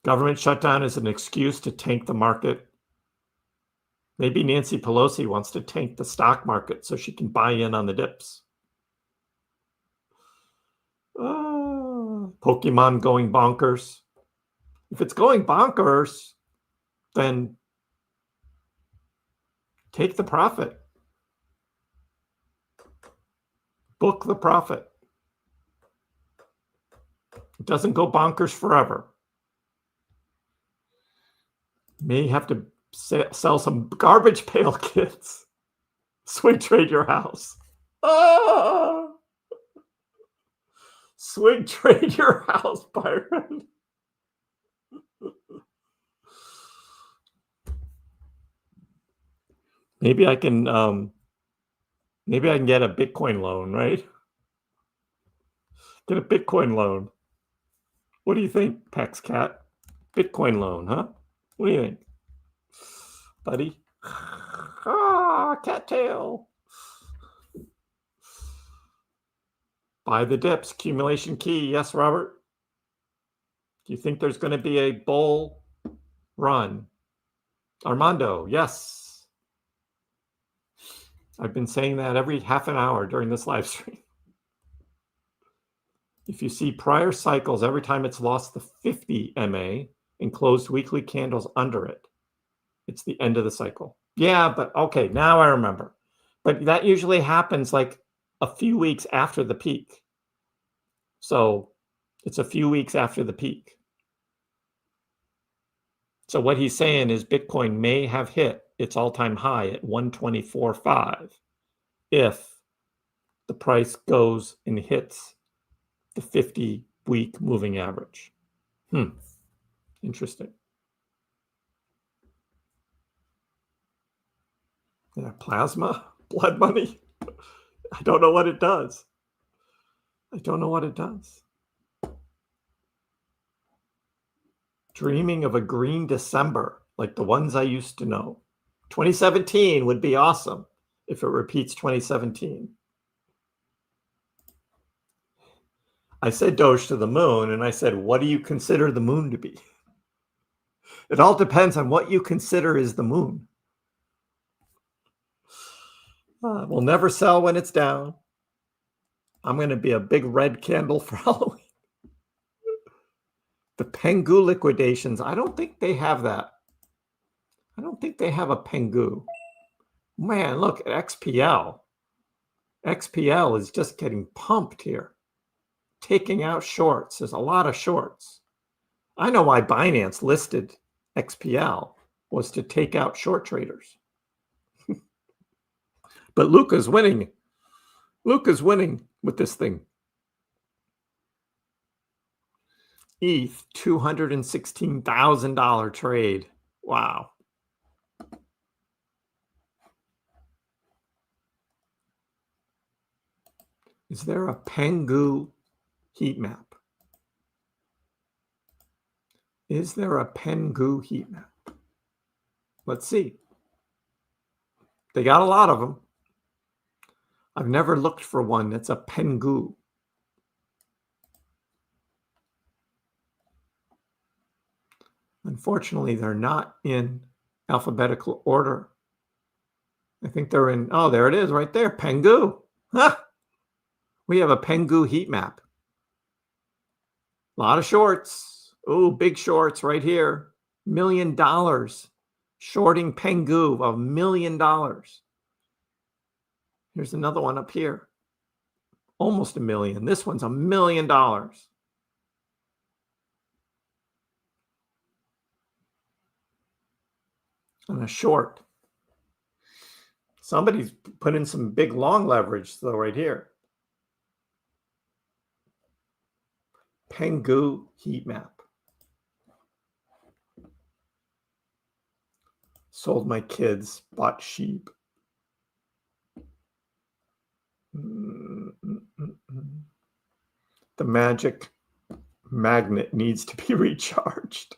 Speaker 1: Government shutdown is an excuse to tank the market. Maybe Nancy Pelosi wants to tank the stock market so she can buy in on the dips. Pokemon going bonkers. If it's going bonkers, then take the profit. Book the profit. It doesn't go bonkers forever. May have to sell some garbage pail kits. Swing trade your house. Swing trade your house, Byron. Maybe I can get a Bitcoin loan, right? Get a Bitcoin loan. What do you think, Pex Cat? Bitcoin loan, huh? What do you think, buddy? Cattail. Buy the dips, accumulation key. Yes, Robert. Do you think there's going to be a bull run. Armando, yes. I've been saying that every half an hour during this live stream. If you see prior cycles, every time it's lost the 50 MA and closed weekly candles under it, it's the end of the cycle. Yeah, but okay, now I remember. But that usually happens like a few weeks after the peak. So it's a few weeks after the peak. So what he's saying is Bitcoin may have hit its all-time high at 124.5 if the price goes and hits the 50-week moving average. Interesting. Yeah, plasma, blood money. I don't know what it does. I don't know what it does. Dreaming of a green December, like the ones I used to know. 2017 would be awesome if it repeats 2017. I said Doge to the moon, and I said, what do you consider the moon to be? It all depends on what you consider is the moon. We'll never sell when it's down. I'm going to be a big red candle for Halloween. The Pangu liquidations, I don't think they have that. I don't think they have a Pangu. Man, look at XPL. XPL is just getting pumped here. Taking out shorts. There's a lot of shorts. I know why Binance listed XPL was to take out short traders. But Luca's winning. Luca's winning with this thing. ETH, $216,000 trade. Wow. Is there a Pangu heat map? Is there a Pangu heat map? Let's see. They got a lot of them. I've never looked for one that's a Pangu. Unfortunately, they're not in alphabetical order. I think they're in, oh, there it is right there, Pangu. Huh. We have a Pangu heat map. A lot of shorts. Oh, big shorts right here. $1 million. Shorting Pangu of $1 million. Here's another one up here. Almost $1 million. This one's $1 million. On a short. Somebody's put in some big long leverage though right here. Pangu heat map. Sold my kids, bought sheep. The magic magnet needs to be recharged.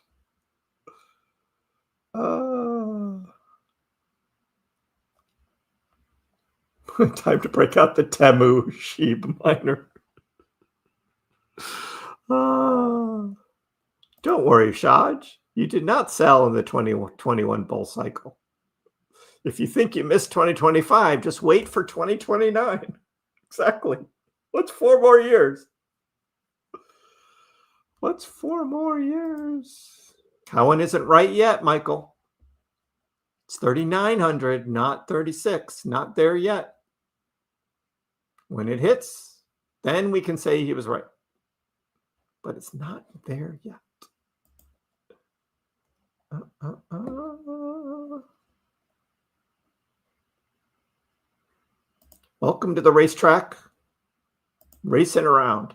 Speaker 1: Time to break out the Temu sheep miner. Don't worry, Shaj. You did not sell in the 2021 bull cycle. If you think you missed 2025, just wait for 2029. Exactly. What's 4 more years? What's 4 more years? Cowan isn't right yet, Michael. It's 3,900, not 36. Not there yet. When it hits, then we can say he was right. But it's not there yet. Welcome to the racetrack. Racing around.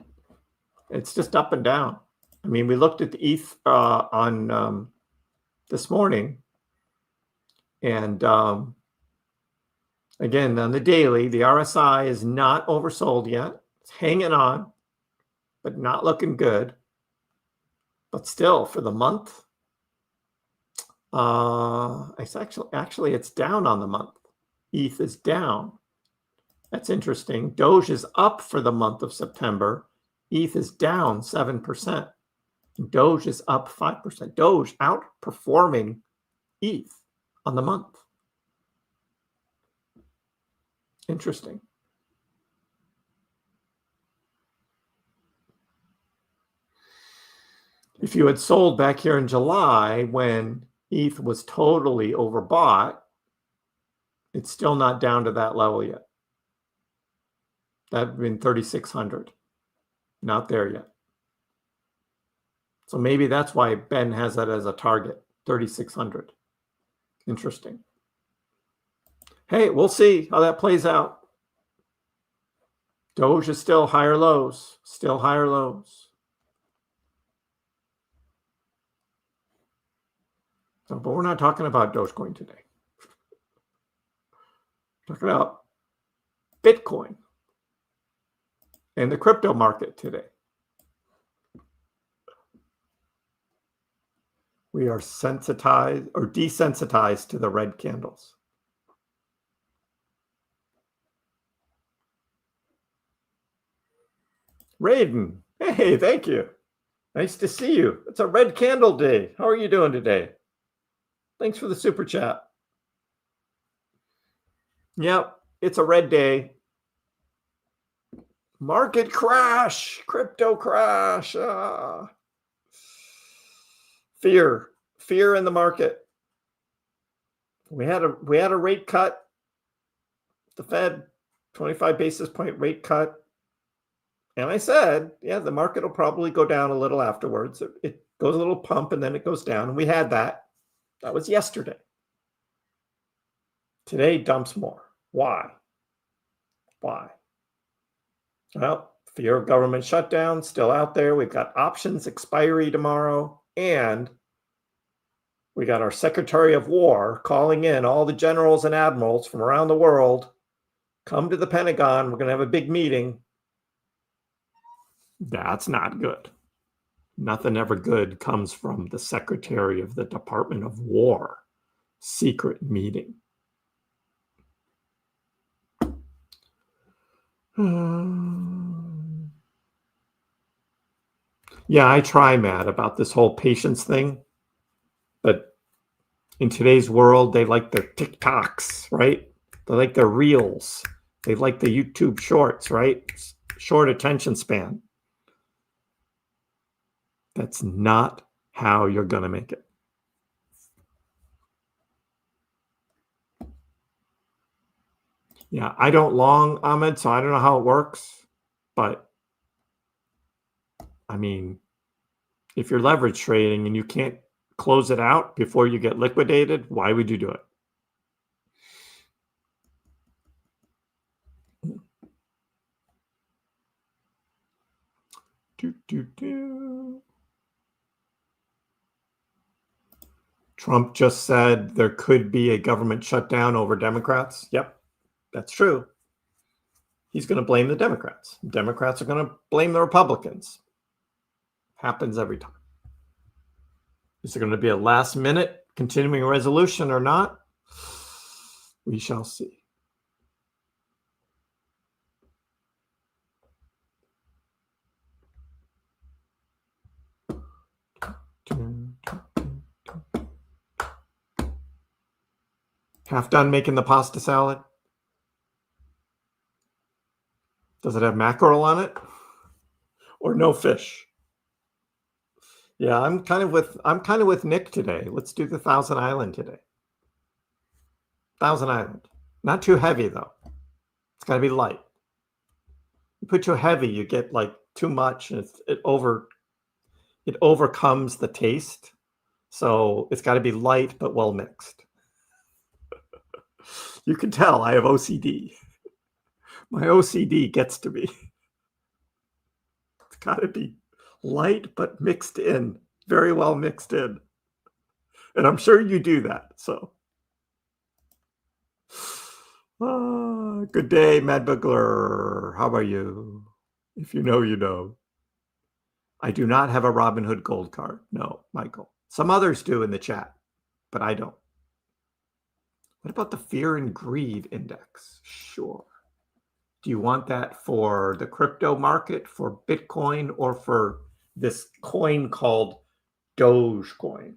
Speaker 1: It's just up and down. I mean, we looked at the ETH on this morning. And again, on the daily, the RSI is not oversold yet. It's hanging on, but not looking good. But still, for the month, it's actually it's down on the month. ETH is down. That's interesting. Doge is up for the month of September. ETH is down 7%. Doge is up 5%. Doge outperforming ETH on the month. Interesting. If you had sold back here in July when ETH was totally overbought, it's still not down to that level yet. That would have been 3,600. Not there yet. So maybe that's why Ben has that as a target, 3,600. Interesting. Hey, we'll see how that plays out. Doge is still higher lows, still higher lows. So, but we're not talking about Dogecoin today. We're talking about Bitcoin and the crypto market today. We are sensitized or desensitized to the red candles. Raiden, hey, thank you. Nice to see you. It's a red candle day. How are you doing today? Thanks for the super chat. Yep, it's a red day. Market crash, crypto crash. Fear in the market. We had a rate cut. The Fed 25 basis point rate cut. And I said, yeah, the market will probably go down a little afterwards. It goes a little pump and then it goes down. And we had that. That was yesterday. Today dumps more. Why? Why? Well, fear of government shutdown still out there. We've got options expiry tomorrow. And we got our Secretary of War calling in all the generals and admirals from around the world. Come to the Pentagon. We're going to have a big meeting. That's not good. Nothing ever good comes from the Secretary of the Department of War secret meeting. Yeah, I try, Matt, about this whole patience thing. But in today's world, they like their TikToks, right? They like their reels. They like the YouTube shorts, right? Short attention span. That's not how you're going to make it. Yeah, I don't long, Ahmed, so I don't know how it works. But, I mean, if you're leverage trading and you can't close it out before you get liquidated, why would you do it? Trump just said there could be a government shutdown over Democrats. Yep, that's true. He's going to blame the Democrats. Democrats are going to blame the Republicans. Happens every time. Is there going to be a last minute continuing resolution or not? We shall see. Half done making the pasta salad? Does it have mackerel on it? Or no fish? Yeah, I'm kind of with Nick today. Let's do the Thousand Island today. Thousand Island. Not too heavy though. It's got to be light. You put too heavy, you get like too much, and it overcomes the taste. So it's got to be light but well mixed. You can tell I have OCD. My OCD gets to me. It's got to be light but mixed in, very well mixed in. And I'm sure you do that. So, good day, Mad Bugler. How are you? If you know, you know. I do not have a Robinhood Gold card. No, Michael. Some others do in the chat, but I don't. What about the Fear and Greed Index? Sure. Do you want that for the crypto market, for Bitcoin, or for this coin called Dogecoin.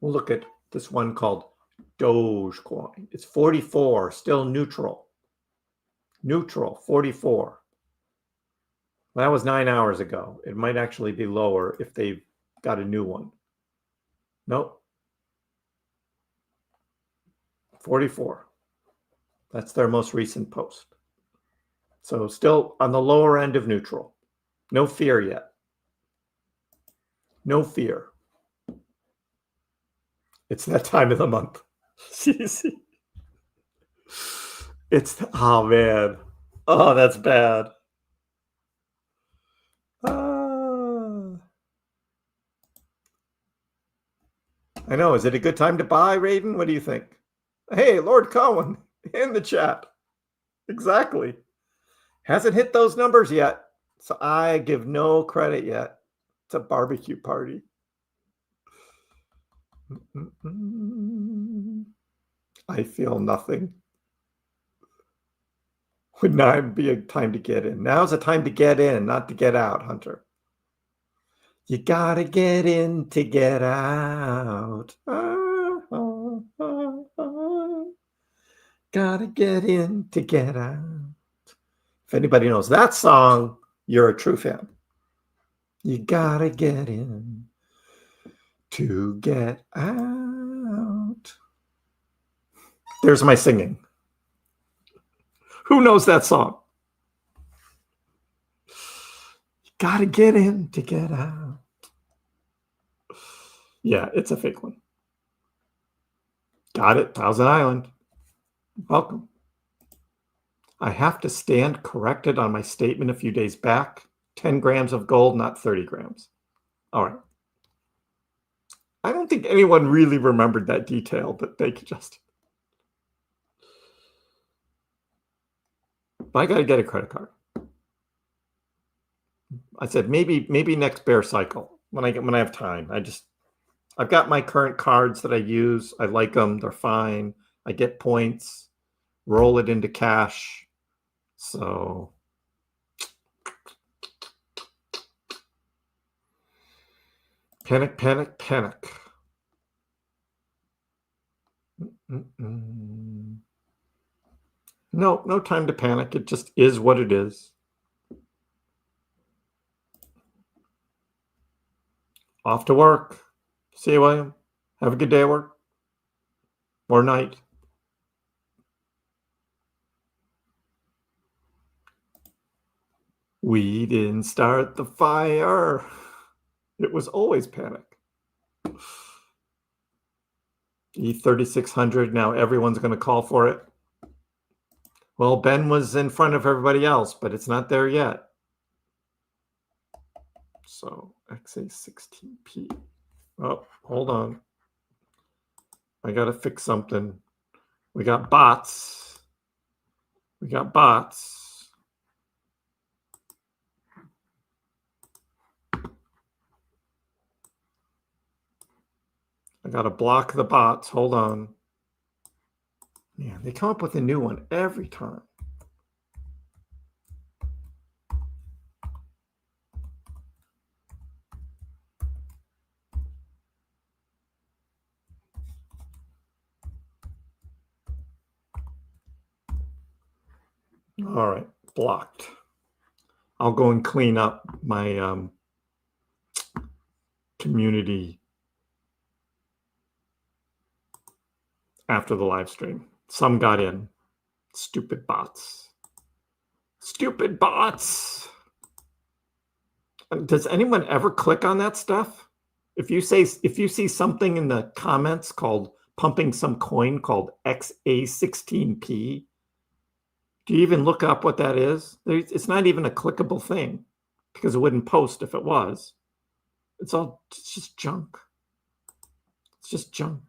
Speaker 1: We'll look at this one called Dogecoin. It's 44, still neutral. Neutral, 44. That was 9 hours ago. It might actually be lower if they've got a new one. Nope. 44. That's their most recent post. So still on the lower end of neutral. No fear yet. No fear. It's that time of the month. It's, oh man. Oh, that's bad. I know. Is it a good time to buy, Raiden? What do you think? Hey, Lord Cohen in the chat. Exactly. Hasn't hit those numbers yet. So I give no credit yet. It's a barbecue party. I feel nothing. Would not be a time to get in. Now's a time to get in, not to get out, Hunter. You gotta get in to get out. Gotta get in to get out. If anybody knows that song, you're a true fan. You gotta get in to get out. There's my singing. Who knows that song? You gotta get in to get out. Yeah, it's a fake one. Got it, Thousand Island. Welcome. I have to stand corrected on my statement a few days back. 10 grams of gold, not 30 grams. All right. I don't think anyone really remembered that detail, but they could just. But I got to get a credit card. I said maybe next bear cycle when I have time. I've got my current cards that I use. I like them. They're fine. I get points. Roll it into cash. So panic, panic, panic. No time to panic. It just is what it is. Off to work. See you, William. Have a good day at work or night. We didn't start the fire. It was always panic. E3600, now everyone's going to call for it. Well, Ben was in front of everybody else, but it's not there yet. So XA16P. Oh, hold on. I got to fix something. We got bots. We got bots. I got to block the bots. Hold on. Man, they come up with a new one every time. All right, blocked. I'll go and clean up my community after the live stream. Some got in. Stupid bots. Stupid bots. Does anyone ever click on that stuff? If you see something in the comments called pumping some coin called XA16P, do you even look up what that is? It's not even a clickable thing because it wouldn't post if it was. It's just junk. It's just junk.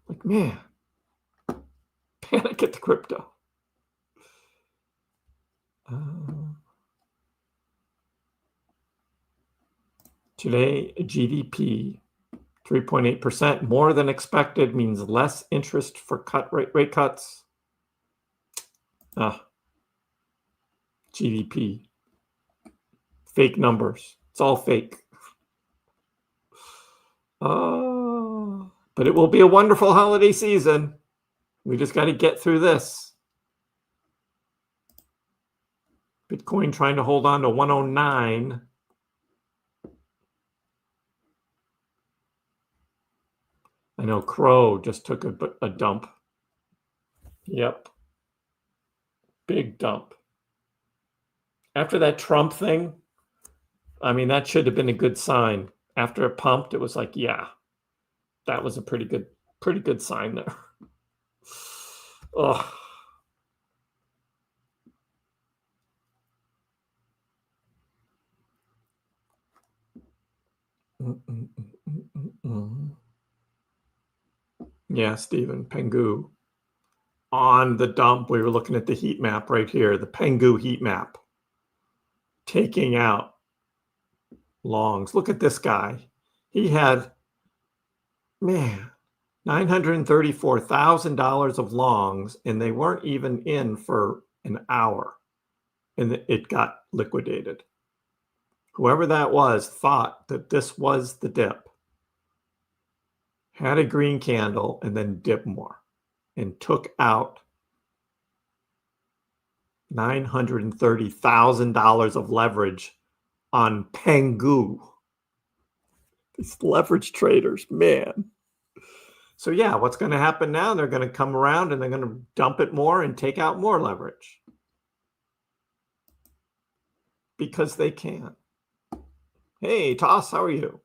Speaker 1: Like, man, panic at the crypto. Today, GDP 3.8%, more than expected, means less interest for rate cuts. GDP. Fake numbers. It's all fake. But it will be a wonderful holiday season. We just got to get through this. Bitcoin trying to hold on to 109. I know Crow just took a dump. Yep. Big dump. After that Trump thing, I mean, that should have been a good sign. After it pumped, it was like, yeah, that was a pretty good sign there. Ugh. Yeah, Stephen, Pangu. On the dump, we were looking at the heat map right here, the Pangu heat map. Taking out longs. Look at this guy. He had, man, $934,000 of longs, and they weren't even in for an hour, and it got liquidated. Whoever that was thought that this was the dip, had a green candle, and then dipped more, and took out $930,000 of leverage on Pangu. These leverage traders, man. So yeah, what's going to happen now? They're going to come around and they're going to dump it more and take out more leverage. Because they can. Hey, Toss, how are you?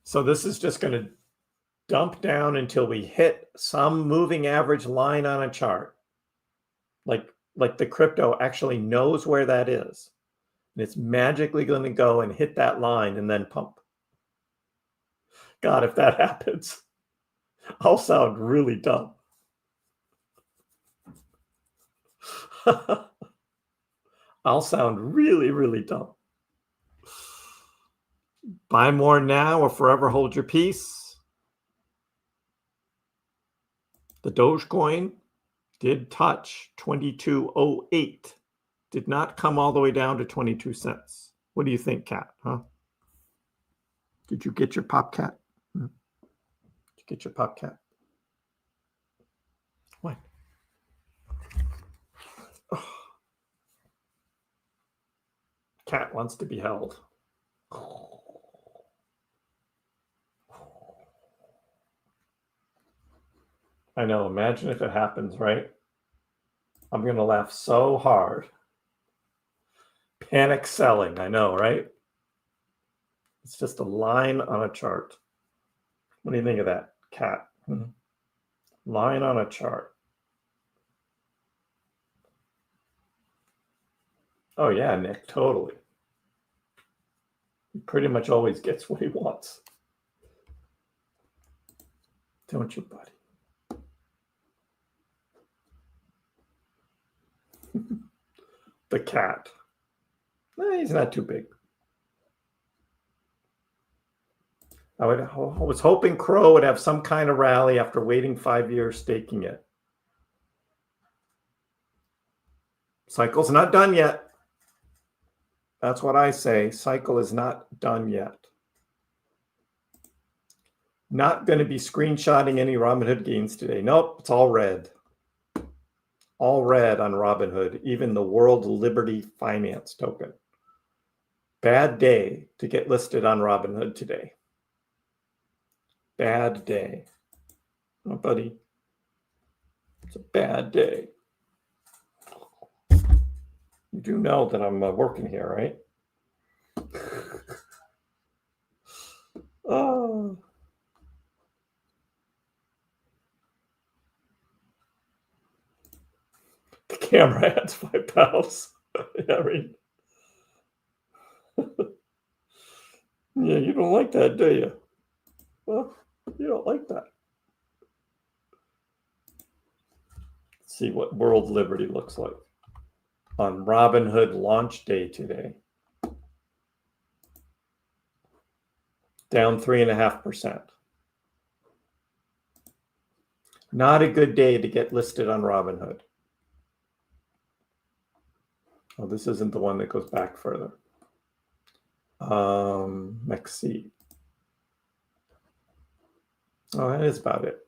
Speaker 1: So this is just going to dump down until we hit some moving average line on a chart. Like the crypto actually knows where that is. And it's magically going to go and hit that line and then pump. God, if that happens, I'll sound really dumb. I'll sound really, really dumb. Buy more now or forever hold your peace. The Dogecoin did touch 22.08. Did not come all the way down to 22 cents. What do you think, Cat? Huh? Did you get your pop cat? Did you get your pop cat? What? Oh. Cat wants to be held. I know. Imagine if it happens, right? I'm going to laugh so hard. Panic selling. I know, right? It's just a line on a chart. What do you think of that, Cat? Line on a chart. Oh, yeah, Nick, totally. He pretty much always gets what he wants. Don't you, buddy? The cat. He's not too big. I was hoping Crow would have some kind of rally after waiting 5 years staking it. Cycle's not done yet. That's what I say. Cycle is not done yet. Not going to be screenshotting any Robinhood gains today. Nope, it's all red. All red on Robinhood, even the World Liberty Finance token. Bad day to get listed on Robinhood today. Bad day. Oh, buddy. It's a bad day. You do know that I'm working here, right? Oh. The camera adds 5 pounds. Yeah, right. Yeah, you don't like that, do you? Well, you don't like that. Let's see what World Liberty looks like. on Robinhood launch day today. Down 3.5%. Not a good day to get listed on Robinhood. Oh, this isn't the one that goes back further. Let's see. Oh, that is about it.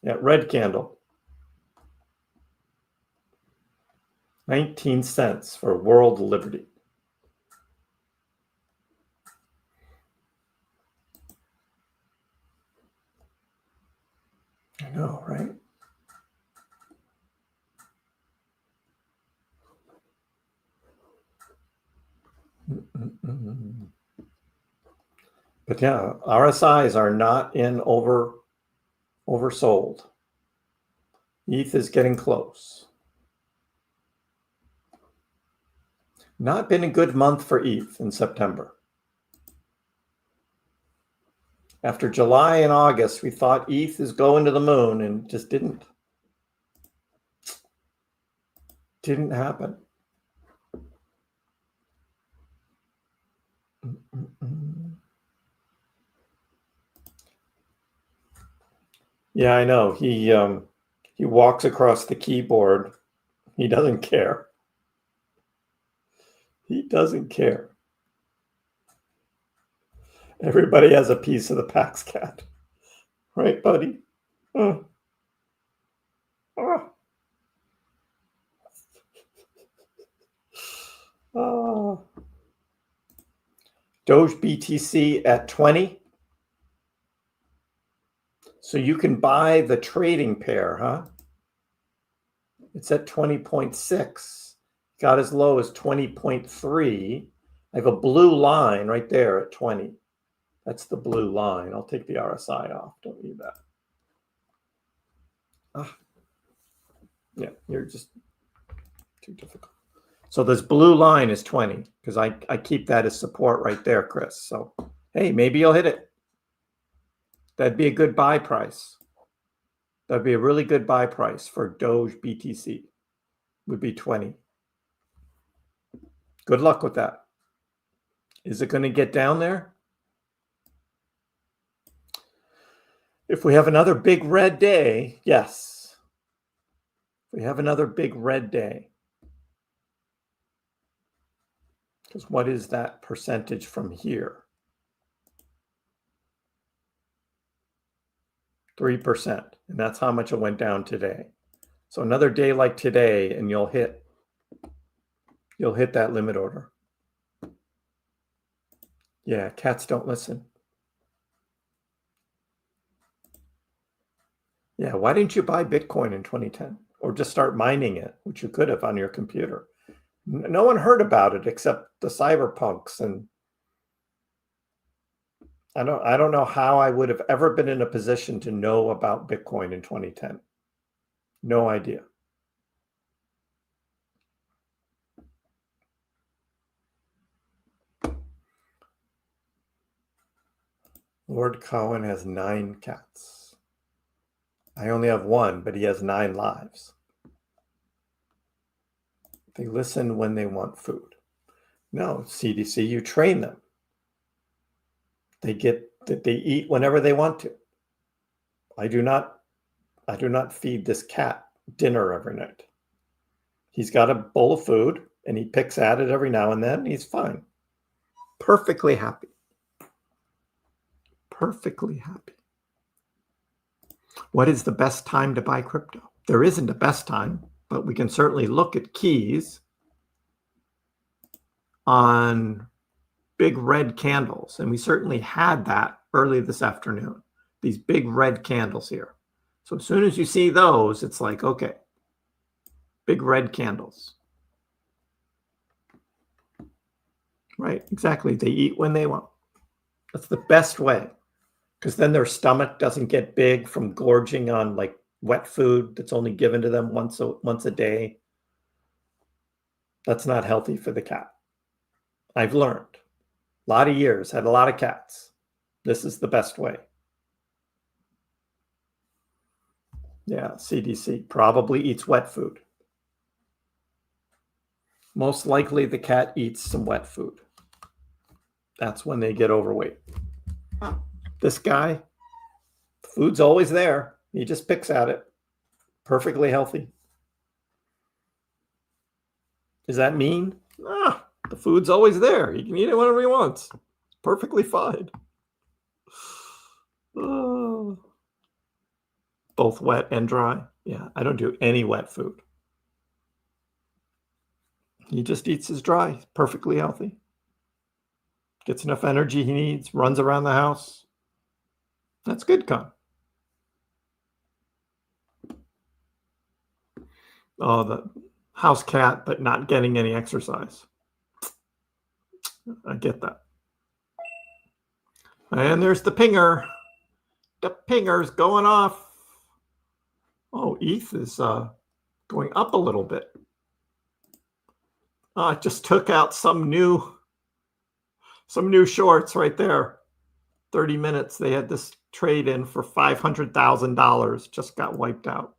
Speaker 1: Yeah, red candle. 19 cents for World Liberty. I know, right? But yeah, RSIs are not in oversold. ETH is getting close. Not been a good month for ETH in September. After July and August, we thought ETH is going to the moon and just didn't. Didn't happen. Yeah, I know. He walks across the keyboard. He doesn't care. He doesn't care. Everybody has a piece of the Pax cat. Right, buddy? Oh. Oh. Oh. Doge BTC at 20. So you can buy the trading pair, huh? It's at 20.6. Got as low as 20.3. I have a blue line right there at 20. That's the blue line. I'll take the RSI off. Don't need that. Yeah, you're just too difficult. So this blue line is 20 because I keep that as support right there, Kriss. So, hey, maybe you'll hit it. That'd be a good buy price. That'd be a really good buy price for Doge BTC. Would be 20. Good luck with that. Is it going to get down there? If we have another big red day, yes. If we have another big red day. Because what is that percentage from here? 3%. And that's how much it went down today. So another day like today, and you'll hit that limit order. Yeah, cats don't listen. Yeah, why didn't you buy Bitcoin in 2010? Or just start mining it, which you could have on your computer. No one heard about it except the cyberpunks, and I don't know how I would have ever been in a position to know about Bitcoin in 2010. No idea. Lord Cohen has 9 cats. I only have 1, but he has 9 lives. They listen when they want food. No, CDC, you train them. They eat whenever they want to. I do not feed this cat dinner every night. He's got a bowl of food and he picks at it every now and then. He's fine. Perfectly happy. Perfectly happy. What is the best time to buy crypto? There isn't a best time, but we can certainly look at keys on big red candles. And we certainly had that early this afternoon, these big red candles here. So as soon as you see those, it's like, okay, big red candles. Right, exactly. They eat when they want. That's the best way, because then their stomach doesn't get big from gorging on like wet food that's only given to them once a day. That's not healthy for the cat. I've learned. A lot of years, had a lot of cats. This is the best way. Yeah, CDC probably eats wet food. Most likely the cat eats some wet food. That's when they get overweight. This guy, food's always there. He just picks at it. Perfectly healthy. Does that mean? The food's always there. He can eat it whenever he wants. It's perfectly fine. Both wet and dry. Yeah, I don't do any wet food. He just eats his dry. Perfectly healthy. Gets enough energy he needs. Runs around the house. That's good, Con. Oh, the house cat, but not getting any exercise. I get that. And there's the pinger. The pinger's going off. Oh, ETH is going up a little bit. I just took out some new shorts right there. 30 minutes. They had this trade in for $500,000. Just got wiped out.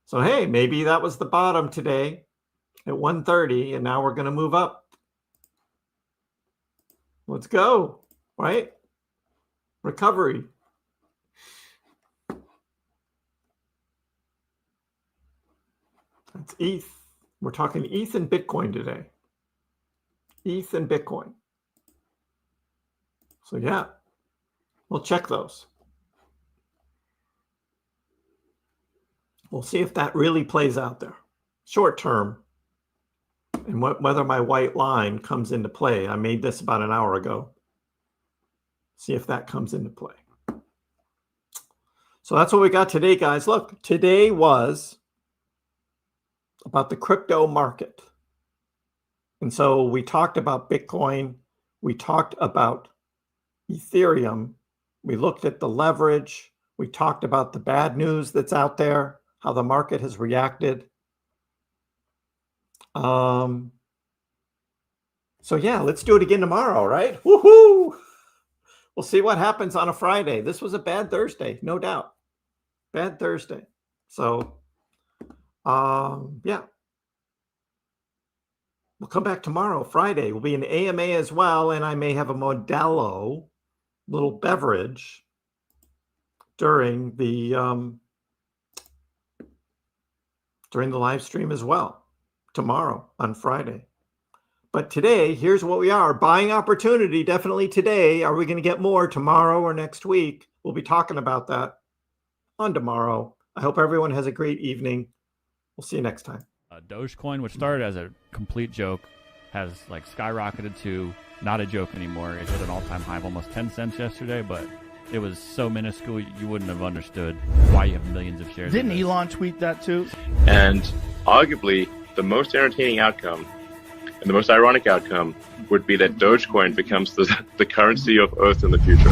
Speaker 1: So, hey, maybe that was the bottom today at 130, and now we're going to move up. Let's go, right? Recovery. That's ETH. We're talking ETH and Bitcoin today. ETH and Bitcoin. So, yeah, we'll check those. We'll see if that really plays out there. Short term. And whether my white line comes into play. I made this about an hour ago. See if that comes into play. So that's what we got today, guys. Look, today was about the crypto market. And so we talked about Bitcoin. We talked about Ethereum. We looked at the leverage. We talked about the bad news that's out there, how the market has reacted. So yeah, let's do it again tomorrow, right? Woohoo! We'll see what happens on a Friday. This was a bad Thursday, no doubt. Bad Thursday. So, yeah. We'll come back tomorrow, Friday. We'll be in AMA as well, and I may have a Modelo little beverage during the live stream as well tomorrow on Friday. But today, here's what we are. Buying opportunity, definitely today. Are we going to get more tomorrow or next week? We'll be talking about that on tomorrow. I hope everyone has a great evening. We'll see you next time.
Speaker 2: Dogecoin, which started as a complete joke, has like skyrocketed to not a joke anymore. It hit an all-time high of almost 10 cents yesterday, but it was so minuscule you wouldn't have understood why you have millions of shares.
Speaker 3: Didn't Elon tweet that too?
Speaker 4: And arguably, the most entertaining outcome and the most ironic outcome would be that Dogecoin becomes the currency of Earth in the future.